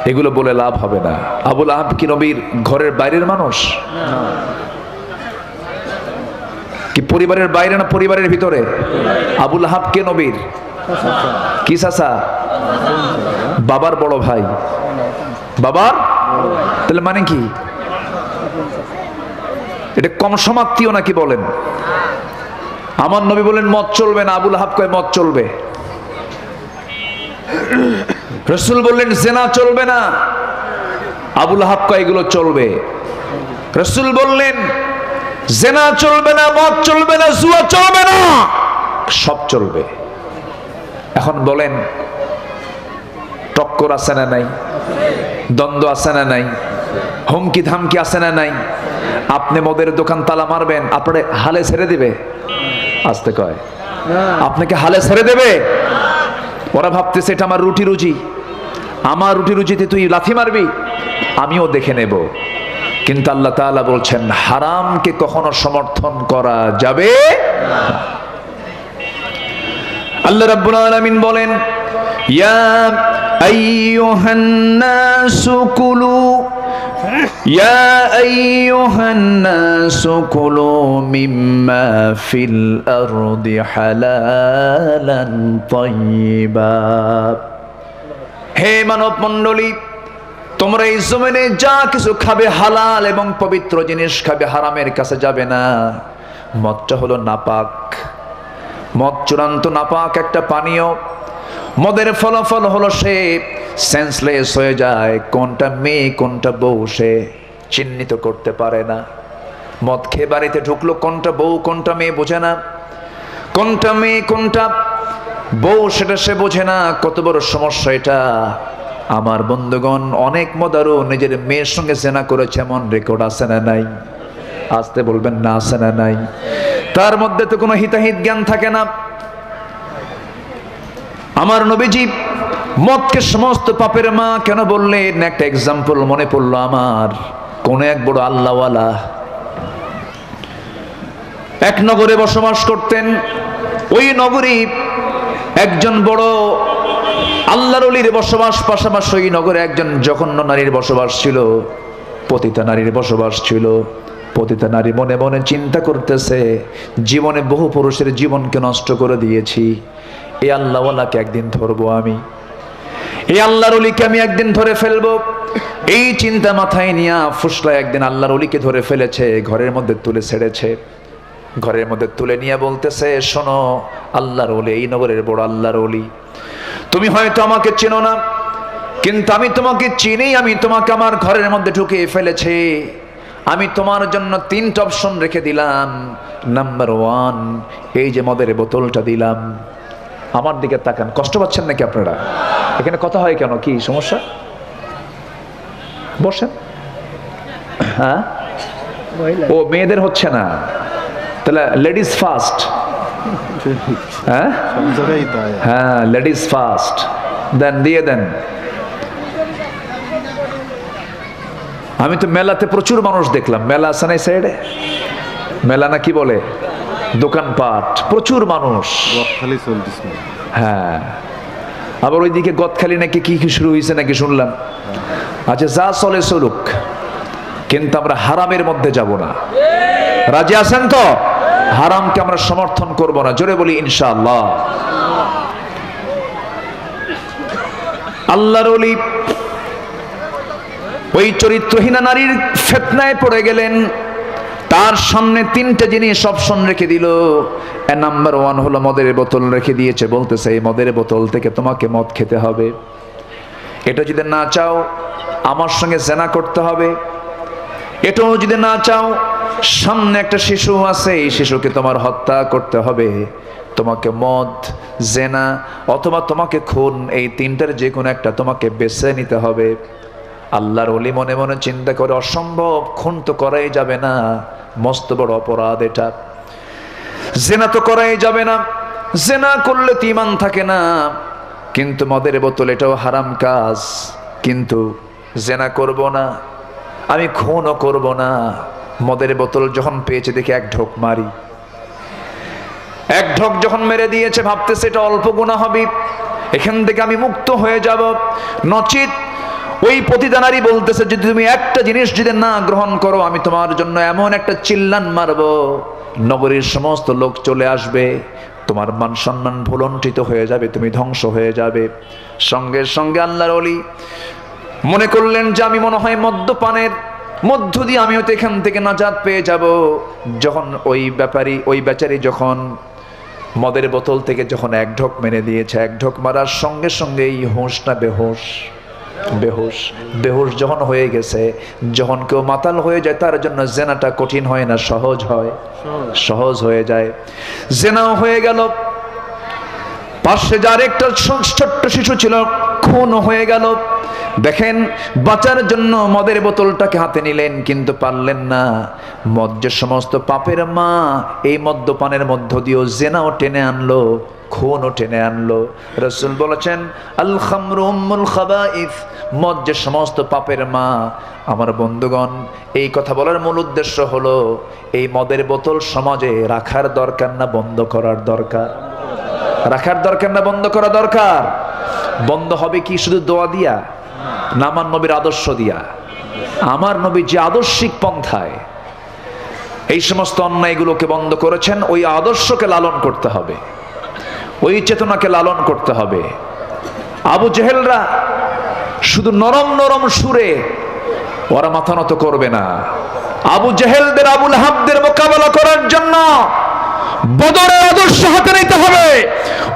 এগুলো বলে লাভ হবে না। আবু লাহাব কি নবীর ঘরের বাইরের মানুষ? কি পরিবারের বাইরে না পরিবারের ভিতরে? আবু লাহাব কে নবীর কি চাচা? বাবার বড় ভাই। বাবার তাহলে মানে কি? এটা কম সমাপ্তিও নাকি বলেন? আমার নবী বলেন মদ চলবে না, আবু লাহাব কয় মদ চলবে। রাসূল বললেন জিনা চলবে না, আবু লাহাব কয় এগুলো চলবে। রাসূল বললেন জিনা চলবে না, মদ চলবে না, জুয়া চলবে না, সব চলবে। এখন বলেন টক্কর আছে না নাই? দ্বন্দ্ব আছে না নাই? হুমকি ধামকি আছে না নাই? আপনি মদের দোকান তালা মারবেন, আপনারে হালে ছেড়ে দিবে? আসতে কয় আপনাকে হালে ছেড়ে দেবে? ওরা ভাবতেছে এটা আমার রুটি রুজি, আমার রুটি রুজিতে তুই লাথি মারবি, আমিও দেখে নেব। কিন্তু আল্লাহ তাআলা বলছেন হারামকে কখনো সমর্থন করা যাবে না। আল্লাহ রাব্বুল আলামিন বলেন ইয়া আইয়ুহান নাসু কুলু ইয়া আইয়ুহান নাসু কুলু মিম্মা ফিল আরদি হালালান তাইয়্যিবা। হে মানব মণ্ডলী, তোমরা এই জমিনে যা কিছু খাবে হালাল এবং পবিত্র জিনিস খাবে, হারামের কাছে যাবে না। মদটা হলো নাপাক, মদ চূড়ান্ত নাপাক একটা পানীয়। মদের ফলাফল হলো সে সেন্সলেস হয়ে যায়, কোনটা মেয়ে কোনটা বউ সে চিহ্নিত করতে পারে না। মদ খেয়ে বাড়িতে ঢুকলো, কোনটা বউ কোনটা মেয়ে বোঝে না, কোনটা মেয়ে কোনটা বউ সেটা সে বোঝে না। কত বড় সমস্যা এটা। আমার বন্ধুগণ, অনেক মদারু নিজের মেয়ের সঙ্গে জেনা করেছে, এমন রেকর্ড আছে না নাই? আসতে বলবেন না, আছে না নাই? তার মধ্যে তো কোনো হিতাহিত জ্ঞান থাকে না। আমার নবীজি মদকে সমস্ত পাপের মা কেন বললেন? একটা এক্সাম্পল মনে পড়লো আমার। কোন এক বড় আল্লাহওয়ালা এক নগরে বসবাস করতেন। ওই নগরী একজন বড় আল্লাহর ওলির বসবাস, পাশাপাশি ওই নগরে একজন জঘন্য নারীর বসবাস ছিল, পতিতা নারীর বসবাস ছিল। পতিতা নারী মনে মনে চিন্তা করতেছে, জীবনে বহু পুরুষের জীবনকে নষ্ট করে দিয়েছি, এই আল্লাহওয়ালাকে একদিন ধরবো আমি, এই আল্লাহর ওলিকে আমি একদিন ধরে ফেলবো। এই চিন্তা মাথায় নিয়ে ফুসলা একদিন আল্লাহর ওলিকে ধরে ফেলেছে, ঘরের মধ্যে তুলে ছেড়েছে। ঘরের মধ্যে তুলে নিয়ে বলতেছে, শোনো আল্লাহর ওলি, এই নগরের বড় আল্লাহর ওলি, তুমি হয়তো আমাকে চেনো না, কিন্তু আমি তোমাকে চিনি। আমি তোমাকে আমার ঘরের মধ্যে ঢুকিয়ে ফেলেছি। আমি তোমার জন্য 3টা অপশন রেখে দিলাম। নাম্বার 1, এই যে মদের বোতলটা দিলাম। আমার দিকে তাকান, কষ্ট পাচ্ছেন নাকি আপনারা? এখানে কথা হয় কেন? কি সমস্যা? বসেন। হ্যাঁ, ও মেয়েদের হচ্ছে না, তাহলে লেডিস ফার্স্ট। হ্যাঁ হ্যাঁ, লেডিস ফার্স্ট। দেন দিয়ে দেন। আমি তো মেলাতে প্রচুর মানুষ দেখলাম, মেলা আছে না এই সাইডে, মেলা না কি বলে, দোকানপাট, প্রচুর মানুষ। হ্যাঁ, আবার ওইদিকে গদখালি নাকি কি কি শুরু হয়েছে নাকি শুনলাম। আচ্ছা, যা চলে চলুক, কিন্তু আমরা হারামের মধ্যে যাব না। রাজি আছেন তো? হারামকে আমরা সমর্থন করব না। জোরে বলি ইনশাআল্লাহ। আল্লাহর ওলি ওই চরিত্রহীনা নারীর ফিতনায় পড়ে গেলেন। তার সামনে তিনটা জিনিস অপশন রেখে দিল। নাম্বার 1 হলো মদের বোতল রেখে দিয়েছে, বলতেছে এই মদের বোতল থেকে তোমাকে মদ খেতে হবে, এটা যদি না চাও আমার সঙ্গে জেনা করতে হবে, এটাও যদি না চাও সামনে একটা শিশু আছে, এই শিশুকে তোমার হত্যা করতে হবে, তোমাকে মদ, জেনা অথবা তোমাকে খুন, এই তিনটার যে কোনো একটা তোমাকে বেছে নিতে হবে। আল্লাহর ওলি মনে মনে চিন্তা করে, অসম্ভব, খুন তো করাই যাবে না, মস্ত বড় অপরাধ এটা। জেনা তো করাই যাবে না, জেনা করলে তো ঈমান থাকে না, কিন্তু মদের বোতল এটাও হারাম কাজ, কিন্তু জেনা করব না, আমি খুনও করব না। মদের বোতল যখন পেয়েছে দেখে এক ঢোক মারি। এক ঢোক যখন মেরে দিয়েছে, ভাবতেছে এটা অল্প গুনাহ হবে, এখান থেকে আমি মুক্ত হয়ে যাব। নচিত ওই প্রতিদানারী বলতেছে, যদি তুমি একটা জিনিস যদি না গ্রহণ করো, আমি তোমার জন্য এমন একটা চিল্লান মারব, নগরীর সমস্ত লোক চলে আসবে, তোমার মান সম্মান ভুলণ্ঠিত হয়ে যাবে, তুমি ধ্বংস হয়ে যাবে। সঙ্গে সঙ্গে আল্লাহর ওলি মনে করলেন যে আমি মনে হয় মদ্যপানের মধ্য দিয়ে আমিও তো এখান থেকে নাজাত পেয়ে যাব। যখন ওই বেচারি যখন মদের বোতল থেকে যখন এক ঢোক মেরে দিয়েছে, এক ঢোক মারার সঙ্গে সঙ্গেই হুঁশ না বেহুশ, বেহুশ যখন হয়ে গেছে, যখন কেউ মাতাল হয়ে যায় তার জন্য জেনাটা কঠিন হয় না, সহজ হয়, সহজ হয়ে যায়। জেনাও হয়ে গেল, পাশে যার একটা ছোট্ট শিশু ছিল খুন হয়ে গেল। দেখেন, বাঁচার জন্য মদের বোতলটাকে হাতে নিলেন, কিন্তু পারলেন না। মদ যে সমস্ত পাপের মা, এই মদ্যপানের মধ্য দিয়েও জেনাও টেনে আনলো, খুনও টেনে আনলো। রাসূল বলেছেন, আল খামরু উম্মুল খাবাইস, মদ যে সমস্ত পাপের মা। আমার বন্ধুগণ, এই কথা বলার মূল উদ্দেশ্য হলো, এই মদের বোতল সমাজে রাখার দরকার না বন্ধ করার দরকার? রাখার দরকার না বন্ধ করা দরকার? বন্ধ হবে কি শুধু দোয়া দিয়া না আমার নবীর আদর্শ দিয়া? আমার নবী যে আদর্শিক পন্থায় এই সমস্ত অন্যায়গুলোকে বন্ধ করেছেন, ওই আদর্শকে লালন করতে হবে, ওই চেতনাকে লালন করতে হবে। আবু জেহেলরা শুধু নরম নরম সুরে ওরা মাথা নত করবে না। আবু জেহেলদের, আবুল হাবদের মোকাবেলা করার জন্য বদরের আদর্শ হাতে নিতে হবে,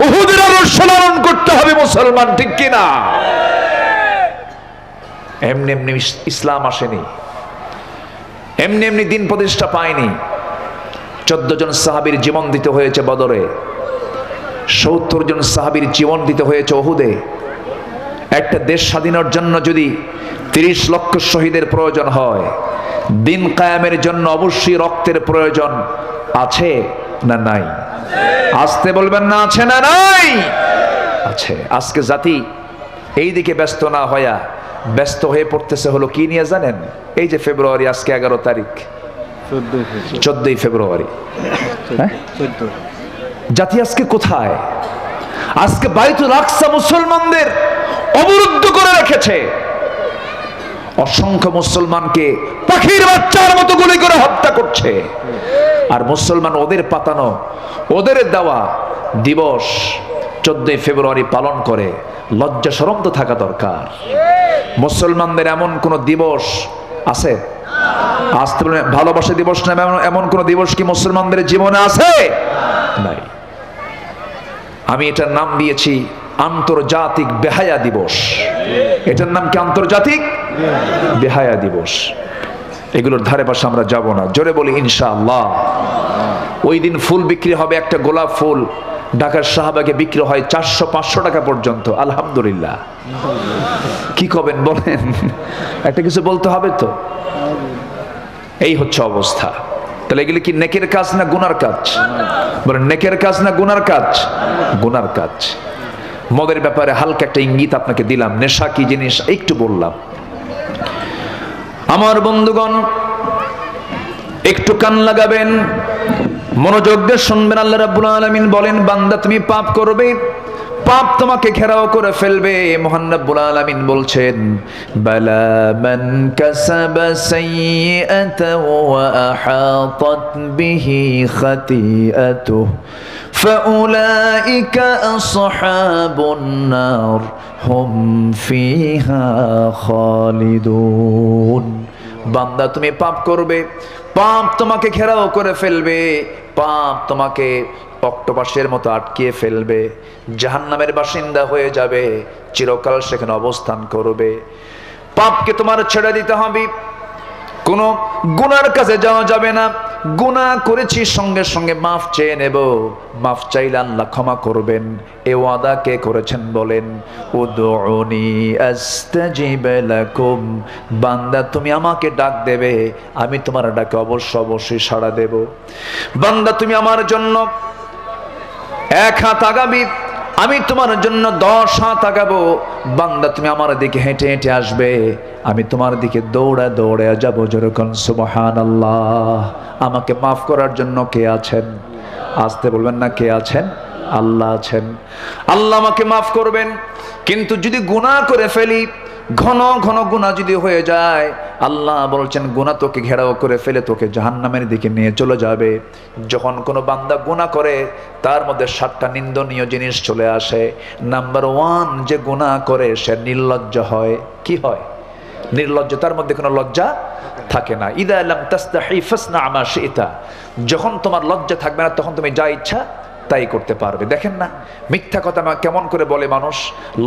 উহুদের আদর্শ লালন করতে হবে মুসলমান, ঠিক কিনা? এমনি এমনি ইসলাম আসেনি, এমনি এমনি দিন প্রতিষ্ঠা পায়নি। 14 জন সাহাবীর জীবন দিতে হয়েছে বদরে, 70 জন সাহাবীর জীবন দিতে হয়েছে উহুদে। একটা দেশ স্বাধীনের জন্য যদি 30 লক্ষ শহীদের প্রয়োজন হয়, দিন কায়েমের জন্য অবশ্যই রক্তের প্রয়োজন আছে না নাই? আসতে বলবেন না, আছে না নাই? আছে। আজকে জাতি এই দিকে ব্যস্ত না হইয়া ব্যস্ত হয়ে পড়তেছে হলো কি নিয়ে জানেন? এই যে ফেব্রুয়ারি, আজকে 11 তারিখ, 14ই ফেব্রুয়ারি, জাতি আজকে কোথায়? আজকে বাইতুল আকসা মুসলমানদের অবরুদ্ধ করে রেখেছে, অসংখ্য মুসলমানকে পাখির বাচ্চার মতো গুলি করে হত্যা করছে। আর মুসলমান ওদের পাতানো, ওদের দেওয়া দিবস 14ই ফেব্রুয়ারি পালন করে। লজ্জা শরম তো থাকা দরকার। মুসলমানদের এমন কোন দিবস আছে? আসতে বলে ভালোবাসা দিবস না, এমন কোন দিবস কি মুসলমানদের জীবনে আছে? নাই। আমি এটার নাম দিয়েছি আন্তর্জাতিক বেহায়া দিবস। এটার নাম কি? আন্তর্জাতিক বেহায়া দিবস। এগুলোর ধারে পাশে আমরা যাব না। জোরে বলি ইনশাআল্লাহ। ওই দিন ফুল বিক্রি হবে, একটা গোলাপ ফুল ঢাকার শাহবাগে বিক্রি হয় 400-500 টাকা পর্যন্ত। আলহামদুলিল্লাহ। কি করবেন বলেন? একটা কিছু বলতে হবে তো। এই হচ্ছে অবস্থা। তাহলে এগুলি কি নেকের কাজ না গুনার কাজ? বলেন, নেকের কাজ না গুনার কাজ? গুনার কাজ। মদের ব্যাপারে হালকা একটা ইঙ্গিত আপনাকে দিলাম, নেশা কি জিনিস একটু বললাম। আমার বন্ধুগণ, একটু কান লাগাবেন, মনোযোগ দিয়ে শুনবেন। আল্লাহ রাব্বুল আলামিন বলেন, বান্দা তুমি পাপ করবে, পাপ তোমাকে ঘেরাও করে ফেলবে। মহান রাব্বুল আলামিন বলছেন, বালা মান কাসাবা সাইয়্যাতান ওয়া আহাতাত বিহি খাতিআতুহু ফাউলাইকা আসহাবুন নার হুম ফিহা খালিদুন। বান্দা তুমি পাপ করবে, পাপ তোমাকে ঘেরাও করে ফেলবে, পাপ তোমাকে অক্টোপাসের মতো আটকিয়ে ফেলবে, জাহান্নামের বাসিন্দা হয়ে যাবে, চিরকাল সেখানে অবস্থান করবে। পাপকে তোমার ছেড়ে দিতে হবে, কোনো গুনার কাছে যাওয়া যাবে না। গুনাহ করেছি সঙ্গে সঙ্গে মাফ চেয়ে নেব, মাফ চাইলে আল্লাহ ক্ষমা করবেন। এ ওয়াদা কে করেছেন বলেন? উদউনি আস্তাজিব লাকুম। বান্দা তুমি আমাকে ডাক দেবে, আমি তোমার ডাকে অবশ্যই সাড়া দেব। বান্দা তুমি আমার জন্য 1 হাত আগাবি, আমি তোমার জন্য 10 হাত আগাবো। বান্দা তুমি আমার দিকে হেঁটে হেঁটে আসবে, আমি তোমার দিকে দৌড়ে দৌড়ে যাব। যেরকম সুবহানাল্লাহ। আমাকে মাফ করার জন্য কে আছেন? আসতে বলবেন না, কে আছেন? আল্লাহ আছেন। আল্লাহ আমাকে মাফ করবেন। কিন্তু যদি গুনাহ করে ফেলি, ঘন ঘন গুনাহ যদি হয়ে যায়, আল্লাহ বলছেন গুনাহ তোকে ঘেরাও করে ফেলে তোকে জাহান্নামের দিকে নিয়ে চলে যাবে। যখন কোনো বান্দা গুনাহ করে, তার মধ্যে 7টা নিন্দনীয় জিনিস চলে আসে। নাম্বার 1, যে গুনাহ করে সে নির্লজ্জ হয়। কি হয়? নির্লজ্জ, তার মধ্যে কোনো লজ্জা থাকে না। ইদা লাম তাস্তাহি ফাসনা মা শি'তা। যখন তোমার লজ্জা থাকবে না, তখন তুমি যা ইচ্ছা তাই করতে পারবে। দেখেন না মিথ্যা কথা কেমন করে বলে মানুষ।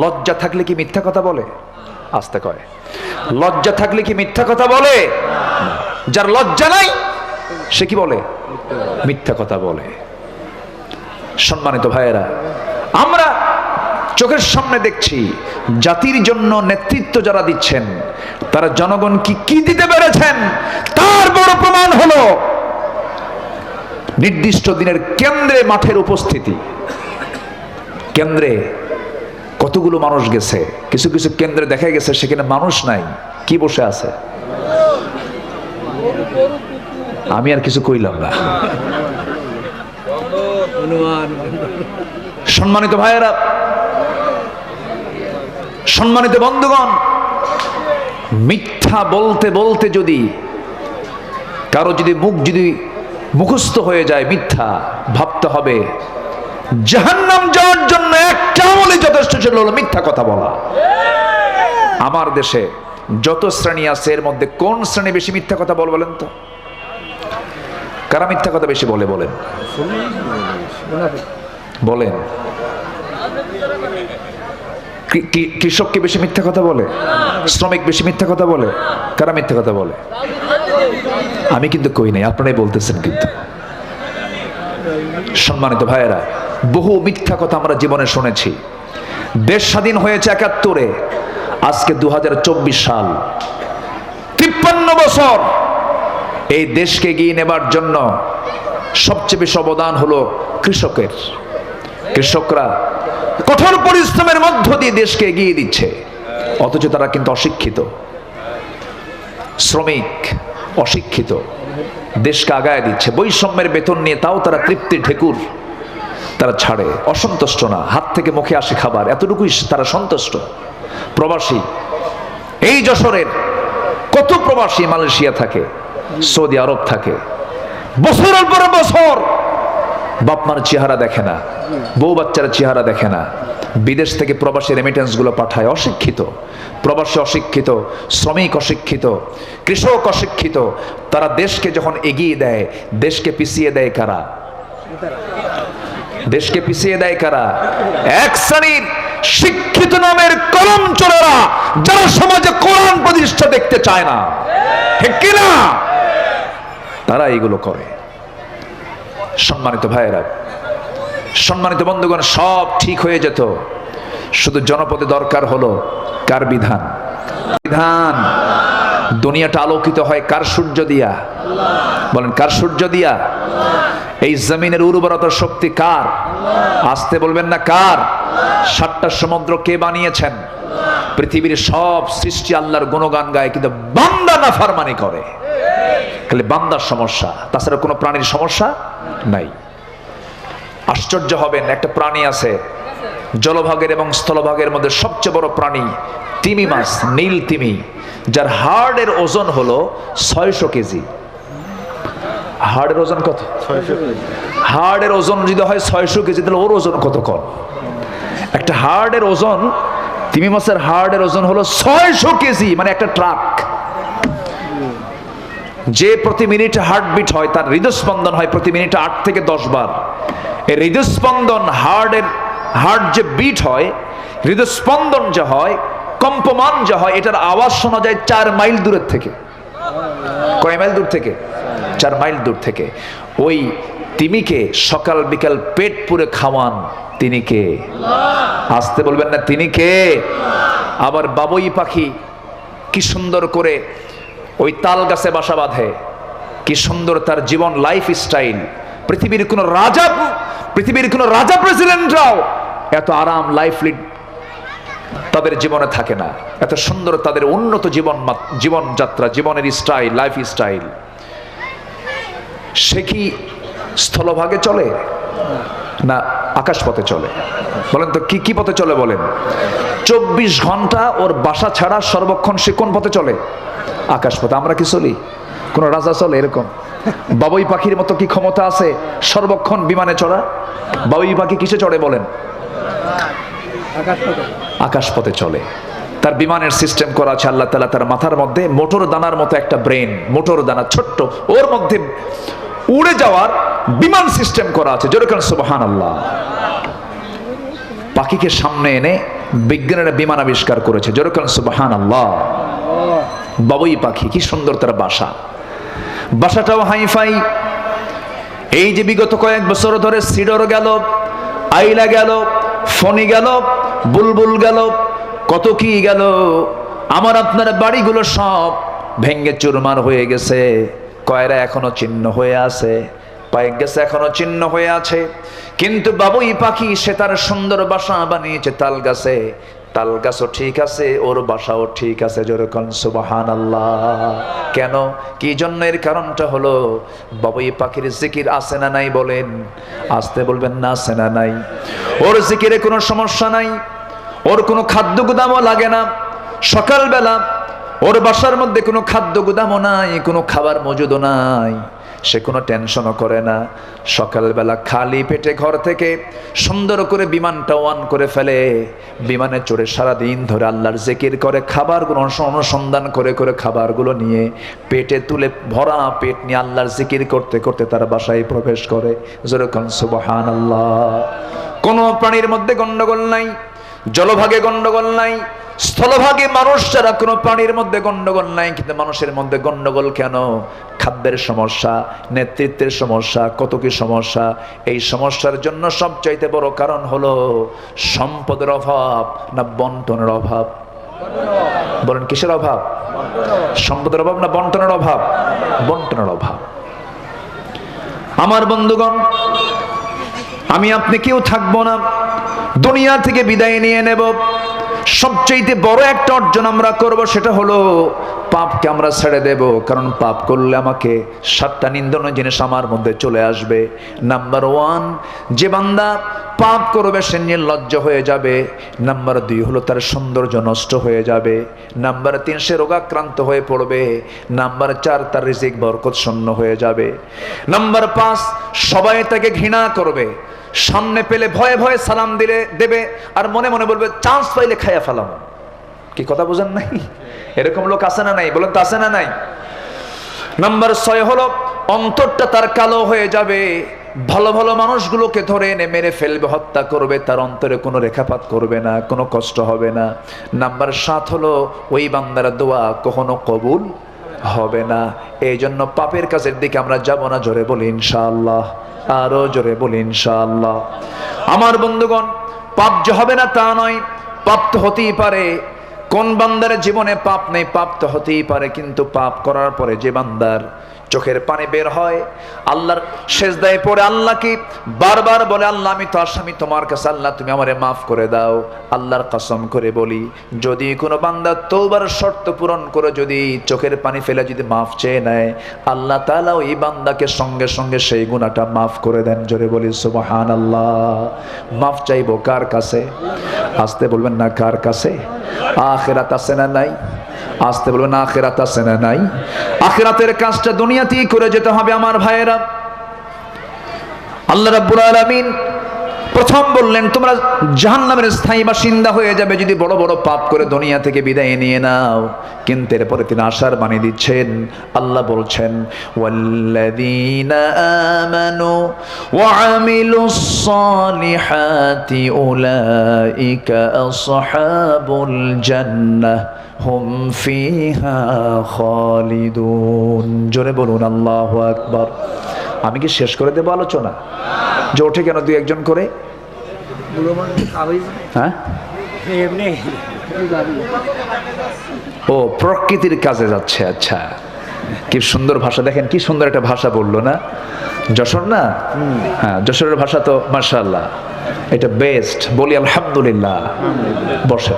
লজ্জা থাকলে কি মিথ্যা কথা বলে? আস্তে কয়, লজ্জা থাকলে কি মিথ্যা কথা বলে? যার লজ্জা নাই সে কি বলে? মিথ্যা কথা বলে। সম্মানিত ভাইয়েরা, আমরা চোখের সামনে দেখছি জাতির জন্য নেতৃত্ব যারা দিচ্ছেন, তারা জনগণকে কি দিতে পেরেছেন তার বড় প্রমাণ হলো নির্দিষ্ট দিনের কেন্দ্রে মাঠের উপস্থিতি। কেন্দ্রে কতগুলো মানুষ গেছে, কিছু কিছু কেন্দ্রে দেখা গেছে সেখানে মানুষ নাই, কি বসে আছে? আমি আর কিছু কইলাম না। সম্মানিত ভাইয়েরা, সম্মানিত বন্ধুগণ, মিথ্যা বলতে বলতে যদি কারো যদি মুখ যদি মুখস্থ হয়ে যায় মিথ্যা, ভাবতে হবে জাহান্নাম যাওয়ার জন্য একটা আমলই যথেষ্ট ছিল, হলো মিথ্যা কথা বলা। আমার দেশে যত শ্রেণী আছে এর মধ্যে কোন শ্রেণী বেশি মিথ্যা কথা বলে বলেন তো? কারা মিথ্যা কথা বেশি বলে বলেন? বলেন। কৃষক কি বেশি মিথ্যা কথা বলে? শ্রমিক বেশি মিথ্যা কথা বলে? কারা মিথ্যা কথা বলে? আমি কিন্তু কই নাই, আপনারাই বলতেছেন। কিন্তু সম্মানিত ভাইয়েরা, বহু মিথ্যা কথা আমরা জীবনে শুনেছি। দেশ স্বাধীন হয়েছে 71-এ, আজকে 2024 সাল, 53 বছর। এই দেশকে এগিয়ে নেবার জন্য সবচেয়ে বেশি অবদান হলো কৃষকের। কৃষকরা কঠোর পরিশ্রমের মধ্য দিয়ে দেশকে এগিয়ে দিচ্ছে, অথচ তারা কিন্তু অশিক্ষিত। শ্রমিক অশিক্ষিত, দেশকে আগায় দিচ্ছে বৈষম্যের বেতন নিয়ে, তাও তারা তৃপ্তির ঢেকুর তারা ছাড়ে, অসন্তুষ্ট না। হাত থেকে মুখে আসে খাবার, এতটুকুই তারা সন্তুষ্ট। প্রবাসী, এই যশোরের কত প্রবাসী মালয়েশিয়া থাকে, সৌদি আরব থাকে, বছরের পর বছর বাপমার চেহারা দেখে না, বউ বাচ্চারা চেহারা দেখে না। বিদেশ থেকে প্রবাসী রেমিটেন্স গুলো পাঠায়। অশিক্ষিত প্রবাসী, অশিক্ষিত শ্রমিক, অশিক্ষিত কৃষক, অশিক্ষিত। তারা দেশকে যখন এগিয়ে দেয়, দেশকে পিছিয়ে দেয় কারা? দেশকে পিছিয়ে দেয় কারা? এক শ্রেণীর শিক্ষিত নামের কলম চোরেরা, যারা সমাজে কোরআন প্রতিষ্ঠা দেখতে চায় না, ঠিক কিনা? তারা এগুলো করে। সম্মানিত ভাইয়েরা, সম্মানিত বন্ধুগণ, সব ঠিক হয়ে যেত, শুধু জনপদে দরকার হলো কার বিধান? বিধান। দুনিয়াটা আলোকিত হয় কার সূর্য দিয়া? বলেন, কার সূর্য দিয়া? এই জমিনের উর্বরতার শক্তি কার? আসতে বলবেন না, কার? 7টা সমুদ্র কে বানিয়েছেন? পৃথিবীর সব সৃষ্টি আল্লাহর গুণগান গায়, কিন্তু বান্দা নাফরমানি করে। খালি বান্দার সমস্যা, তাছাড়া কোনো প্রাণীর সমস্যা নাই। আশ্চর্য হবেন, একটা প্রাণী আছে জলভাগের এবং স্থলভাগের মধ্যে সবচেয়ে বড় প্রাণী তিমি মাছ, নীল তিমি, যার হাড়ের ওজন হলো 600 কেজি। হাড়ের ওজন কত? হাড়ের ওজন যদি হয় 600 কেজি, তাহলে ওর ওজন কত কম? একটা হাড়ের ওজন, তিমি মাছের হাড়ের ওজন হলো 600 কেজি, মানে একটা ট্রাক। যে প্রতি মিনিটে হার্টবিট হয়, তার হৃদস্পন্দন হয় প্রতি মিনিটে 8 থেকে 10 বার। এই হৃদস্পন্দন, হার্ট যে বিট হয়, হৃদস্পন্দন যা হয়, কম্পমান যা হয়, এটার আওয়াজ শোনা যায় 4 মাইল দূরের থেকে। কয় মাইল দূর থেকে? 4 মাইল দূর থেকে। ওই তিমিকে সকাল বিকাল পেট পুরে খাওয়ান তিনি কে? আসতে বলবেন না, তিনি কে? আবার বাবুই পাখি কি সুন্দর করে ওই তাল গাছে বাসা বাঁধে, কি সুন্দর তার জীবন, লাইফ স্টাইল। পৃথিবীর কোন রাজা প্রেসিডেন্টরাও এত আরাম লাইফ লিড তাদের জীবনে থাকে না, এত সুন্দর তাদের উন্নত জীবনযাত্রা, জীবনের স্টাইল, লাইফ স্টাইল। সে কি স্থলভাগে চলে না আকাশ পথে চলে? বলেন তো, কি পথে চলে বলেন? 24 ঘন্টা ওর বাসা ছাড়া সর্বক্ষণ সে কোন পথে চলে? আকাশ পথে। আমরা কি চলি? কোন রাজা চলে এরকম? বাবুই পাখির মতো কি ক্ষমতা আছে সর্বক্ষণ বিমানে চড়া? বাবুই পাখি কিসে চড়ে বলেন? আকাশ পথে চলে। তার বিমানের সিস্টেম করা আছে আল্লাহ তাআলা তার মাথার মধ্যে মোটর দানার মতো একটা ব্রেন, মোটর দানা ছোট্ট, ওর মধ্যে উড়ে যাওয়ার বিমান সিস্টেম করা আছে। জোরে বলেন সুবহানাল্লাহ। পাখিকে সামনে এনে বিজ্ঞানীরা বিমান আবিষ্কার করেছে। জোরে বলেন সুবহানাল্লাহ। বাবুই পাখি কি সুন্দর তার বাসা, বাসাটাও হাইফাই। এই যে বিগত কয়েক বছর ধরে সিডর গেল, আইলা গেল, ফণি গেল, বুলবুল গেল, কত কি গেল, আমার আপনার বাড়িগুলো সব ভেঙ্গে চুরমার হয়ে গেছে। কয়রা এখনো চিহ্ন হয়ে আছে, পায়েক গেছে এখনো চিহ্ন হয়ে আছে। কিন্তু বাবুই পাখি সে তার সুন্দর বাসা বানিয়েছে তাল গাছে। তাল গাছও ঠিক আছে, ওর বাসাও ঠিক আছে। জোরে কোন সুবহানাল্লাহ। কেন? কি জন্য? এর কারণটা হলো বাবুই পাখির জিকির আছে না নাই বলেন? আসতে বলবেন না, আছে না নাই? ওর জিকিরে কোনো সমস্যা নাই, ওর কোনো খাদ্য গুদামও লাগে না। সকালবেলা ওর বাসার মধ্যে কোনো খাদ্য গুদামও নাই, কোনো খাবার মজুদও নাই, সে কোনো টেনশনও করে না। সকালবেলা খালি পেটে ঘর থেকে সুন্দর করে বিমানটা অন করে ফেলে, বিমানে চড়ে সারাদিন ধরে আল্লাহর জিকির করে, খাবারগুলো অনুসন্ধান করে করে খাবারগুলো নিয়ে পেটে তুলে, ভরা পেট নিয়ে আল্লাহর জিকির করতে করতে তার বাসায় প্রবেশ করে। যেরকম সুবহানাল্লাহ। কোনো প্রাণীর মধ্যে গন্ডগোল নাই, জলভাগে গন্ডগোল নাই, স্থলভাগে মানুষ ছাড়া কোনো প্রাণীর মধ্যে গন্ডগোল নাই। কিন্তু মানুষের মধ্যে গন্ডগোল কেন? খাদ্যের সমস্যা, নেতৃত্বের সমস্যা, কত কি সমস্যা। এই সমস্যার জন্য সবচাইতে বড় কারণ হলো সম্পদের অভাব না বন্টনের অভাব? বলেন কিসের অভাব? সম্পদের অভাব না বন্টনের অভাব? বন্টনের অভাব। আমার বন্ধুগণ, আমি আপনি কেউ থাকবো না, দুনিয়া থেকে বিদায় নিয়ে নেব। সবচেয়ে বড় একটা অর্জন আমরা করব, সেটা হলো পাপকে আমরা ছেড়ে দেব। কারণ পাপ করলে আমাকে 7টা নিন্দনীয় জিনিস আমার মধ্যে চলে আসবে। নাম্বার 1, যে বান্দা পাপ করবে সে নির্লজ্জ হয়ে যাবে। নাম্বার 2 হলো তার সৌন্দর্য নষ্ট হয়ে যাবে। নাম্বার 3 সে রোগাক্রান্ত হয়ে পড়বে। নাম্বার 4 তার রিজিক বরকত শূন্য হয়ে যাবে। নাম্বার 5 সবাই তাকে ঘৃণা করবে, সামনে পেলে ভয়ে ভয়ে সালাম দেবে, আর মনে মনে বলবে চান্স পাইলে খাইয়া ফেলাম। কি কথা বুঝেন নাই? এরকম লোক আছে না নাই? বলেন তো, আছে না নাই? নাম্বার 6 হলো অন্তরটা তার কালো হয়ে যাবে, ভালো ভালো মানুষগুলোকে ধরে এনে মেরে ফেলবে, হত্যা করবে, তার অন্তরে কোনো রেখাপাত করবে না, কোনো কষ্ট হবে না। নাম্বার 7 হলো ওই বান্দার দোয়া কখনো কবুল হবে না। এই জন্য পাপের কাজের দিকে আমরা যাব না। জোরে বলি ইনশাআল্লাহ, আরো জোরে বলি ইনশাআল্লাহ। আমার বন্ধুগণ, পাপ যে হবে না তা নয়, পাপ তো হতেই পারে। কোন বান্দার জীবনে পাপ নেই? পাপ তো হতেই পারে, কিন্তু পাপ করার পরে যে বান্দার চোখের পানি বের হয়, আল্লাহর সেজদায় পড়ে আল্লাহকে বারবার বলে, আল্লাহ আমি তো আসামি তোমার কাছে, আল্লাহ তুমি আমারে মাফ করে দাও। আল্লাহর কসম করে বলি, যদি কোনো বান্দা তওবার শর্ত পূরণ করে যদি চোখের পানি ফেলে যদি মাফ চেয়ে নেয়, আল্লাহ তাআলা ওই বান্দাকে সঙ্গে সঙ্গে সেই গুনাহটা মাফ করে দেন। জোরে বলি সুবহানাল্লাহ। মাফ চাইবো কার কাছে? আসতে বলবেন না, কার কাছে? আখিরাত আছে না নাই? আসতে বলবেন না, আখিরাত আছে না নাই? আখিরাতের কাজটা দুনিয়াতেই করে যেতে হবে আমার ভাইয়েরা। আল্লাহ রাব্বুল আলামিন প্রথম বললেন, তোমরা জাহান্নামের স্থায়ী বাসিন্দা হয়ে যাবে যদি বড় বড় পাপ করে দুনিয়া থেকে বিদায় নিয়ে নাও। কিন্তু এরপরে তিনি আশার বাণী দিচ্ছেন। আল্লাহ বলছেন, ওয়াল্লাযীনা আমানু ওয়া আমিলুস সালিহাতি উলাইকা আসহাবুল জান্নাহ হুম ফিহা খালিদুন। জোরে বলুন আল্লাহু আকবার। আমি কি শেষ করে দেবো আলোচনা? যে ওঠে কেন দুই একজন করে? হ্যাঁ, ও প্রকৃতির কাজে যাচ্ছে। আচ্ছা, কি সুন্দর ভাষা, দেখেন কি সুন্দর একটা ভাষা বললো না? যশোর না? হ্যাঁ, যশোরের ভাষা তো মাশাআল্লাহ, এটা বেস্ট। বলি আলহামদুলিল্লাহ। বসে।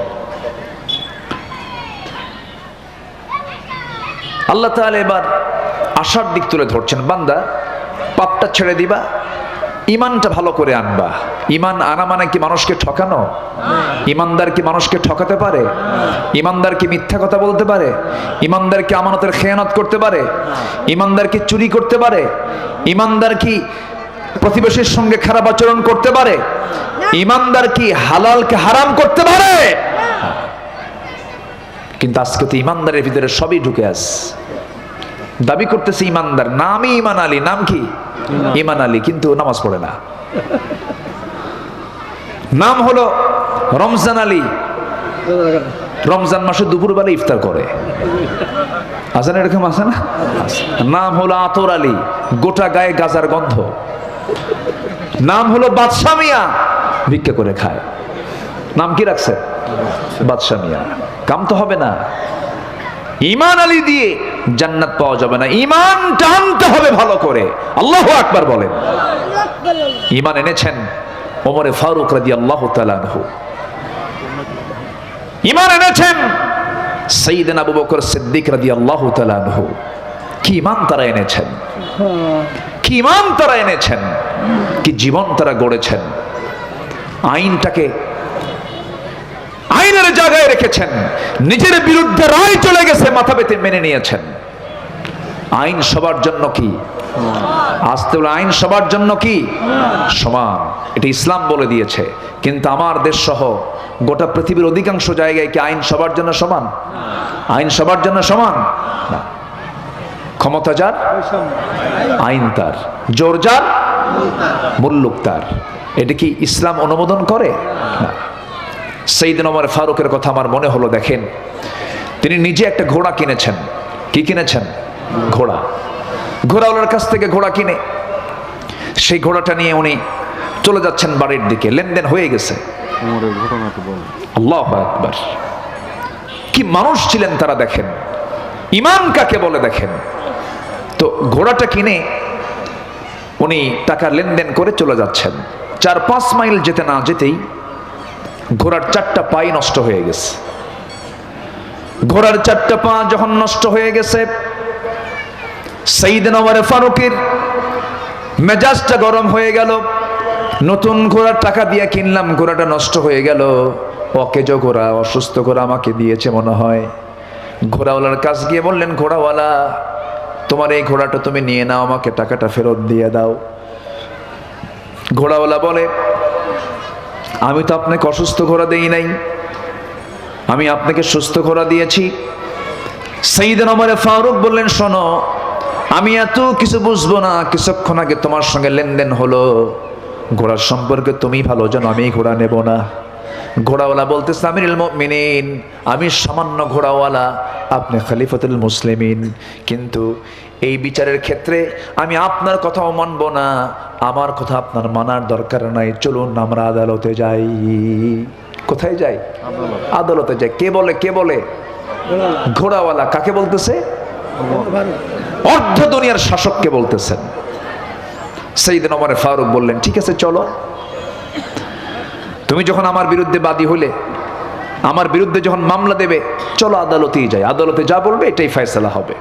আল্লাহ তাআলা এবার আশার দিক তুলে ধরছেন, বান্দা পাপটা ছেড়ে দিবা, ইমানটা ভালো করে আনবা। ইমান আনা মানে কি মানুষকে ঠকানো? ইমানদার কি মানুষকে ঠকাতে পারে? ইমানদার কি মিথ্যা কথা বলতে পারে? ইমানদার কি আমানতের খেয়ানত করতে পারে? ইমানদার কি চুরি করতে পারে? ইমানদার কি প্রতিবেশীর সঙ্গে খারাপ আচরণ করতে পারে? ইমানদার কি হালালকে হারাম করতে পারে? কিন্তু আজকে তো ইমানদারের ভিতরে সবই ঢুকে আছে। দাবি করতেছে ইমানদার, নামই ইমান আলী। নাম কি? ইমান আলী, কিন্তু নামাজ পড়ে না। নাম হলো রমজান আলী, রমজান মাসে দুপুরবেলা ইফতার করে। আছে না এরকম? আছে না? নাম হলো আতর আলী, গোটা গায়ে গাজার গন্ধ। নাম হলো বাদশা মিয়া, ভিক্ষা করে খায়। নাম কি রাখছে? বাদশা মিয়া। কাম তো হবে না। ইমান আলী দিয়ে জান্নাত পাওয়া যাবে না, ইমান টানতে হবে ভালো করে। আল্লাহু আকবার বলেন। ইমান এনেছেন ওমরে ফারুক রাদিয়াল্লাহু তাআলা আনহু, ইমান এনেছেন সাইয়েদনা আবু বকর সিদ্দিক রাদিয়াল্লাহু তাআলা আনহু। কি ইমান তারা এনেছেন, কি ইমান তারা এনেছেন, কি জীবন তারা গড়েছেন। আইনটাকে আইনের জায়গায় রেখেছেন, নিজের বিরুদ্ধে রায় চলে গেছে মাথা পেতে মেনে নিয়েছেন। আইন সবার জন্য কি? আসতে বলে আইন সবার জন্য কি? সমান। এটা ইসলাম বলে দিয়েছে। কিন্তু আমার দেশ সহ গোটা পৃথিবীর অধিকাংশ জায়গায় কি আইন সবার জন্য সমান? আইন সবার জন্য সমান না। ক্ষমতা যার, আইন তার। জোর যার, মুল্লুক তার। এটা কি ইসলাম অনুমোদন করে? না। সাইয়েদনা ওমর ফারুকের কথা আমার মনে হলো। দেখেন, তিনি নিজে একটা ঘোড়া কিনেছেন। কি কিনেছেন? ঘোড়া। ঘোড়াওয়ালার কাছ থেকে ঘোড়া কিনে সেই ঘোড়াটা নিয়ে উনি চলে যাচ্ছেন বাড়ির দিকে। লেনদেন হয়ে গেছে। আল্লাহু আকবার। কি মানুষ ছিলেন তারা, দেখেন ইমান কাকে বলে। দেখেন তো, ঘোড়াটা কিনে উনি টাকা লেনদেন করে চলে যাচ্ছেন। 4-5 মাইল যেতে না যেতেই ঘোড়ার 4টা পাই নষ্ট হয়ে গেছে। ঘোড়ার 4টা পা যখন নষ্ট হয়ে গেছে, সাইয়েদনা ওমর ফারুকের মেজাজটা গরম হয়ে গেল। নতুন ঘোড়ার টাকা দিয়ে কিনলাম, ঘোড়াটা নষ্ট হয়ে গেল। অকেজো ঘোড়া, অসুস্থ ঘোড়া আমাকে দিয়েছে মনে হয়। ঘোড়াওয়ালার কাছে গিয়ে বললেন, ঘোড়াওয়ালা তোমার এই ঘোড়াটা তুমি নিয়ে নাও, আমাকে টাকাটা ফেরত দিয়ে দাও। ঘোড়াওয়ালা বলে, আমি তো আপনাকে অসুস্থ ঘোড়া দেই নাই, আমি আপনাকে সুস্থ ঘোড়া দিয়েছি। সাইয়েদনা ওমর ফারুক বললেন, শোনো, আমি এত কিছু বুঝবো না, কিছুক্ষণ আগে তোমার সঙ্গে লেনদেন হলো, ঘোড়ার সম্পর্কে তুমি ভালো জানো, আমি ঘোড়া নেব না। ঘোড়াওয়ালা বলতেছে, আমিরুল মুমিনিন, আমি সামান্য ঘোড়াওয়ালা, আপনি খলিফাতুল মুসলিমিন, কিন্তু এই বিচারের ক্ষেত্রে আমি আপনার কথাও মানব না, আমার কথা আপনার মানার দরকার নাই, চলুন আমরা আদালতে যাই। কোথায় যাই? আদালতে যাই। কে বলে? কে বলে? ঘোড়াওয়ালা। কাকে বলতেছে? অর্ধ দুনিয়ার শাসককে বলতেছেন। সাইয়েদনা ওমর ফারুক বললেন, ঠিক আছে চলো, তুমি যখন আমার বিরুদ্ধে বাদী হলে, আমার বিরুদ্ধে যখন মামলা দেবে, চলো আদালতেই যাই, আদালতে যা বলবে এটাই ফয়সালা হবে।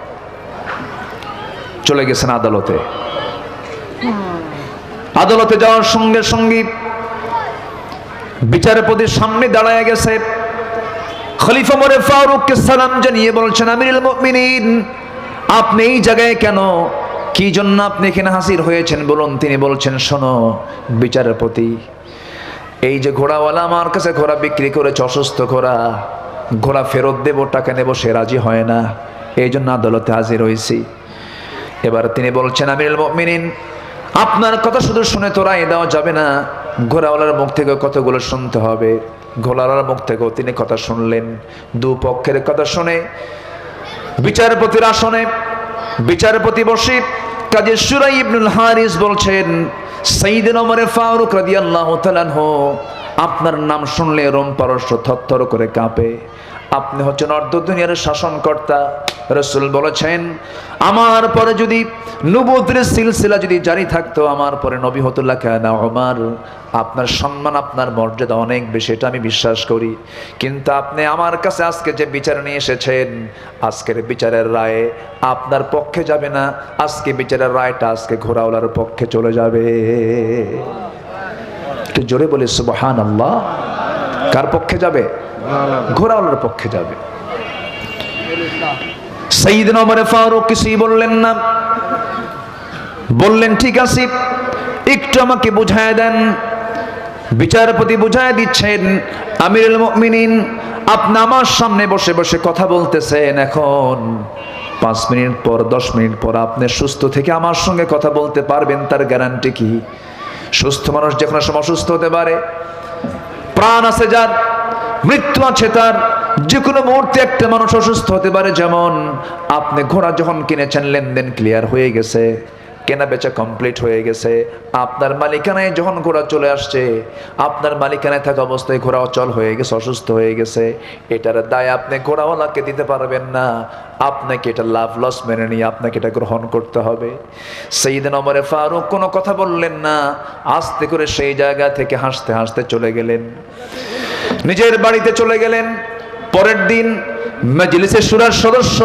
চলে গেছেন আদালতে। আদালতে যাওয়ার সঙ্গে সঙ্গে বিচারপতির সামনে দাঁড়ায় গেছে। খলিফা ওমর ফারুককে সালাম জানিয়ে বলছেন, আমিরুল মুমিনিন, আপনি এই জায়গায় কেন, কি জন্য আপনি এখানে হাজির হয়েছেন বলুন। তিনি বলছেন, শোনো বিচারপতি, এই যে ঘোড়াওয়ালা আমার কাছে ঘোড়া বিক্রি করেছে, অসুস্থ ঘোড়া, ঘোড়া ফেরত দেবো, টাকা নেবো, সে রাজি হয় না, এই জন্য আদালতে হাজির হয়েছি। এবার তিনি বলছেন, আমিরুল মুমিনিন, আপনার কথা শুধু শুনে তো রায় দেওয়া যাবে না, ঘোড়াওয়ালার মুখ থেকে কতগুলো শুনতে হবে। ঘোড়াওয়ালার মুখ থেকেও তিনি কথা শুনলেন। দুপক্ষের কথা শুনে বিচারপতির আসনে বিচারপতি বসে কাজী শুরাই ইবনুল হারিস বলছেন, সাইয়েদনা ওমর ফারুক রাদিয়াল্লাহু তাআলা আনহু, আপনার নাম শুনলে রোম পারস্য থরথর করে কাঁপে। আপনি হচ্ছেন অর্ধ দুনিয়ার শাসনকর্তা। রাসূল বলেছেন, আমার পরে যদি নবুয়তের সিলসিলা যদি জারি থাকতো, আমার পরে নবী হতো লাকানা ওমর। আপনার সম্মান, আপনার মর্যাদা অনেক বেশি, এটা আমি বিশ্বাস করি। কিন্তু আপনি আমার কাছে আজকে যে বিচার নিয়ে এসেছেন, আজকের বিচারের রায়ে আপনার পক্ষে যাবে না, আজকে বিচারের রায়টা আজকে ঘোড়াওয়ালার পক্ষে চলে যাবে। একটু জোরে বলে সুবহানাল্লাহ। কার পক্ষে যাবে? ঘোড়াওয়ালার পক্ষে যাবে। সাইয়েদনা ওমর ফারুক কিছুই বললেন না, বললেন, ঠিক আছে, একটু আমাকে বুঝায় দেন। বিচারপতি বুঝায় দিচ্ছেন, আমিরুল মুমিনিন, আপনি আমার সামনে বসে বসে কথা বলতেছেন, এখন 5 মিনিট পর 10 মিনিট পর আপনি সুস্থ থেকে আমার সঙ্গে কথা বলতে পারবেন, তার গ্যারান্টি কি? সুস্থ মানুষ যে কোনো সময় অসুস্থ হতে পারে, প্রাণ আছে যার, মৃত্যু আছে তার, যে কোনো মুহূর্তে একটা মানুষ অসুস্থ হতে পারে। যেমন আপনি ঘোড়া যখন কিনেছেন, লেনদেন ক্লিয়ার হয়ে গেছে, কেনা বেচা কমপ্লিট হয়ে গেছে, আপনার মালিকানায় যখন ঘোড়া চলে আসছে, আপনার মালিকানায় থাকা অবস্থায় ঘোড়া অচল হয়ে গেছে, অসুস্থ হয়ে গেছে, এটার দায় আপনি ঘোড়াওয়ালাকে দিতে পারবেন না, আপনাকে এটা লাভ লস মেনে নিয়ে আপনাকে এটা গ্রহণ করতে হবে। সাইয়েদনা ওমর ফারুক কোনো কথা বললেন না, আস্তে করে সেই জায়গা থেকে হাসতে হাসতে চলে গেলেন, নিজের বাড়িতে চলে গেলেন। পরের দিন মজলিসে শুরার সদস্য,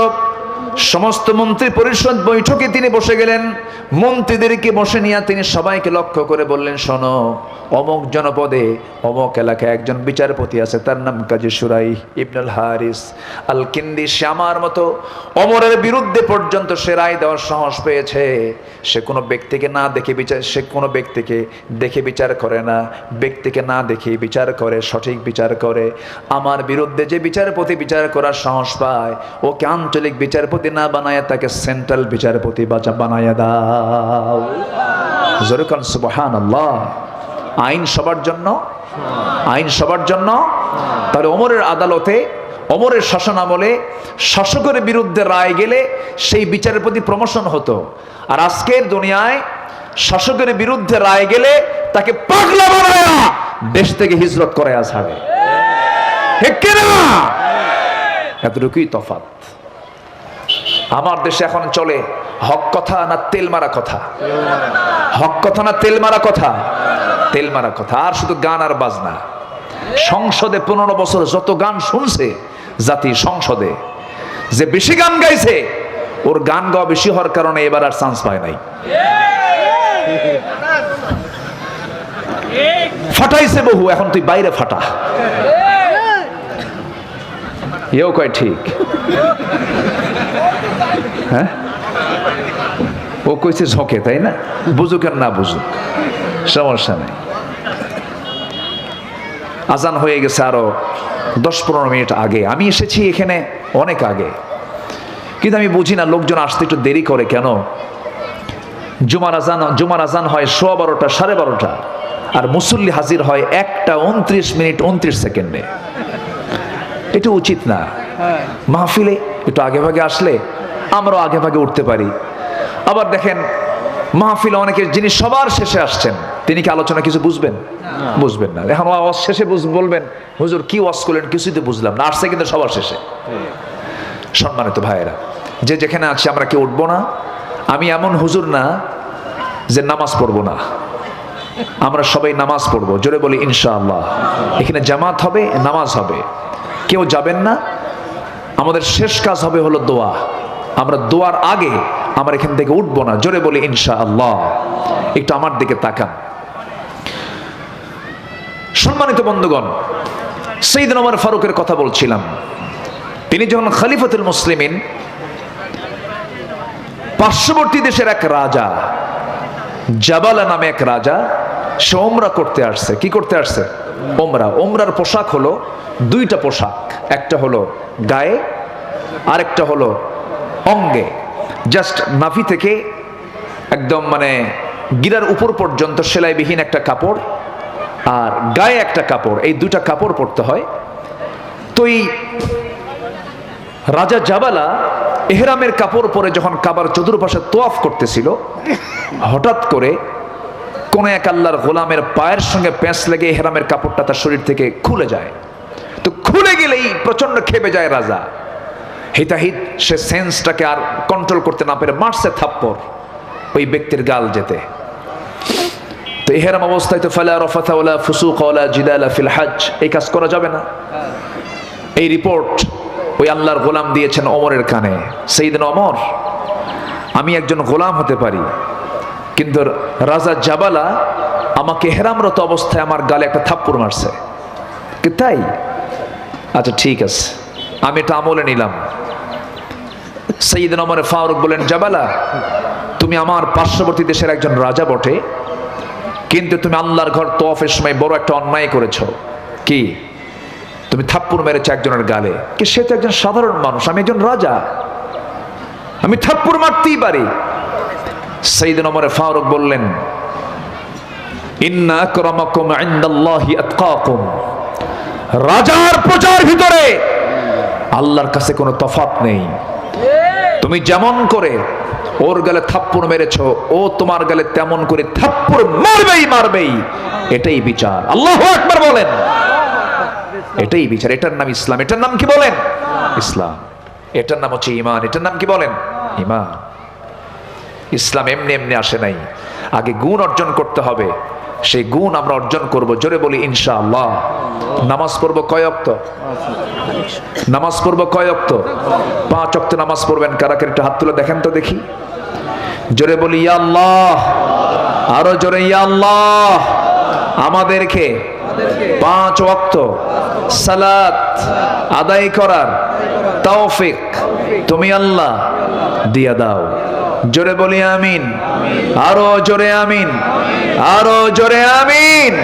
সমস্ত মন্ত্রী পরিষদ বৈঠকে তিনি বসে গেলেন। মন্ত্রীদেরকে বসে নিয়ে তিনি সবাইকে লক্ষ্য করে বললেন, শোনো, অমুক জনপদে অমুক এলাকায় একজন বিচারপতি আছে, তার নাম কাজী শুরাই ইবনুল হারিস আল কিন্দি। সে আমার মতো ওমরের বিরুদ্ধে পর্যন্ত সে রায় দেওয়ার সাহস পেয়েছে। সে কোনো ব্যক্তিকে না দেখে বিচার, সে কোনো ব্যক্তিকে দেখে বিচার করে না, ব্যক্তিকে না দেখে বিচার করে, সঠিক বিচার করে। আমার বিরুদ্ধে যে বিচারপতি বিচার করার সাহস পায়, ওকে আঞ্চলিক বিচারপতি না বানায় তাকে সেন্ট্রাল বিচারপতি বানায় দাও। জোরে বলেন সুবহানাল্লাহ। আইন সবার জন্য, আইন সবার জন্য। তাহলে ওমরের আদালতে, ওমরের শাসন আমলে শাসকের বিরুদ্ধে রায় গেলে সেই বিচারের প্রতি প্রমোশন হতো। আর আজকের দুনিয়ায় শাসকের বিরুদ্ধে রায় গেলে তাকে পাগলা বানায়া দেশ থেকে হিজরত করে আসবে। এতটুকুই তফাৎ। আমার দেশে এখন চলে হক কথা না তেল মারা কথা, হক কথা না তেল মারা কথা, তেল মারা কথা। আর শুধু গান আর বাজনা। সংসদে 15 বছর যত গান শুনছে জাতি, সংসদে যে বেশি গান গাইছে, ওর গান গাওয়া বেশি হওয়ার কারণে এবার আর চান্স পায় নাই। ফাটাইছে বহু, এখন তুই বাইরে ফাটা। এও কয় ঠিক, হ্যাঁ, ও কইছে ঝকে, তাই না? বুঝুক আর না বুঝুক, সমস্যা নেই। আজান হয়ে গেছে আরো 10-15 মিনিট আগে। আমি এসেছি এখানে অনেক আগে, কিন্তু আমি বুঝি না লোকজন আসতে একটু দেরি করে কেন। জুমার আজান হয় 12:15, 12:30, আর মুসল্লি হাজির হয় 1:29 29 সেকেন্ডে। এটা উচিত না। মাহফিলে একটু আগে ভাগে আসলে আমরাও আগে ভাগে উঠতে পারি। আবার দেখেন মাহফিলে অনেকের যিনি সবার শেষে আসছেন, তিনি কি আলোচনা কিছু বুঝবেন? বুঝবেন না। এখন ওয়াজ শেষে বলবেন, হুজুর কি ওয়াজ করলেন কিছুই তো বুঝলাম না, আসছে কিন্তু সবার শেষে। সম্মানিত ভাইয়েরা, যে যেখানে আছি আমরা কেউ উঠবো না। আমি এমন হুজুর না যে নামাজ পড়বো না। আমরা সবাই নামাজ পড়বো, জোরে বলি ইনশাআল্লাহ। এখানে জামাত হবে, নামাজ হবে, কেউ যাবেন না। আমাদের শেষ কাজ হবে হলো দোয়া। আমরা দোয়ার আগে আমরা এখান থেকে উঠবো না, জোরে বলি ইনশাআল্লাহ। একটু আমার দিকে তাকান। সম্মানিত বন্ধুগণ, সাইয়েদনা ওমর ফারুকের কথা বলছিলাম। তিনি যখন খলিফাতুল মুসলিমিন, পার্শ্ববর্তী দেশের এক রাজা, জাবালা নামে এক রাজা, সে ওমরা করতে আসছে। কি করতে আসছে? ওমরা। ওমরার পোশাক হলো দুইটা পোশাক, একটা হলো গায়ে, আরেকটা হলো অঙ্গে। জাস্ট নাভি থেকে একদম মানে গিরার উপর পর্যন্ত সেলাইবিহীন একটা কাপড়, আর গায়ে একটা কাপড়, এই দুটা কাপড় পরতে হয়। তো এই রাজা জাবালা এহরামের কাপড় পরে যখন কাবার চতুর্পাশে তোয়াফ করতেছিল, হঠাৎ করে কোন এক আল্লাহর গোলামের পায়ের সঙ্গে প্যাঁচ লেগে এহরামের কাপড়টা তার শরীর থেকে খুলে যায়। তো খুলে গেলেই প্রচন্ড খেপে যায় রাজা। হিতাহিত সে সেন্সটাকে আর কন্ট্রোল করতে না পেরে মারছে থাপ্পড় ওই ব্যক্তির গাল যেতে। তো ইহরাম অবস্থায় তো ফালা রাফাথা ওয়ালা ফুসুকা ওয়ালা জিদালা ফিল হজ, এই কাজ করা যাবে না। এই রিপোর্ট ওই আল্লাহর গোলাম দিয়েছেন ওমরের কানে। সাইয়েদনা ওমর, আমি একজন গোলাম হতে পারি, কিন্তু রাজা জাবালা আমাকে ইহরামরত অবস্থায় আমার গালে একটা থাপ্পড় মারছে। কি তাই? আচ্ছা ঠিক আছে, আমি এটা আমলে নিলাম। সাইয়েদনা ওমর ফারুক বলেন, জাবালা, তুমি আমার পার্শ্ববর্তী দেশের একজন রাজা বটে, কিন্তু তুমি আল্লাহর ঘর তওয়াফের সময় বড় একটা অন্যায় করেছো। কি? তুমি থাপ্পড় মেরেছো একজনের গালে। কি? সে তো একজন সাধারণ মানুষ, আমি একজন রাজা, আমি থাপ্পড় মারতেই পারি। সাইয়েদনা ওমর ফারুক বললেন, ইন্না আকরামাকুম ইনদাল্লাহি আতকাকুম। রাজার প্রজার ভিতরে আল্লাহর কাছে কোনো তফাৎ নেই। তুমি যেমন করে ওর গালে থাপ্পড় মেরেছো, ও তোমার গালে তেমন করে থাপ্পড় মারবেই মারবেই। এটাই বিচার। আল্লাহু আকবার বলেন। এটাই বিচার। এটার নাম ইসলাম। এটার নাম কি বলেন? ইসলাম। এটার নাম হচ্ছে ঈমান। এটার নাম কি বলেন? ঈমান। ইসলাম এমনি এমনি আসে নাই, আগে গুণ অর্জন করতে হবে। সেই গুণ আমরা অর্জন করব, জোরে বলি ইনশাআল্লাহ। নামাজ পড়বো কয় ওয়াক্ত? নামাজ পড়বো কয় ওয়াক্ত? 5 ওয়াক্ত নামাজ পড়বেন। কারা কারা একটু হাত তুলে দেখেন তো দেখি। জোরে বলি ইয়া আল্লাহ। আরো জোরে ইয়া আল্লাহ। আমাদেরকে 5 ওয়াক্ত সালাত আদায় করার তৌফিক তুমি আল্লাহ দিয়া দাও। জোরে বলি আমিন। আরো জোরে আমিন। আরো জোরে আমিন।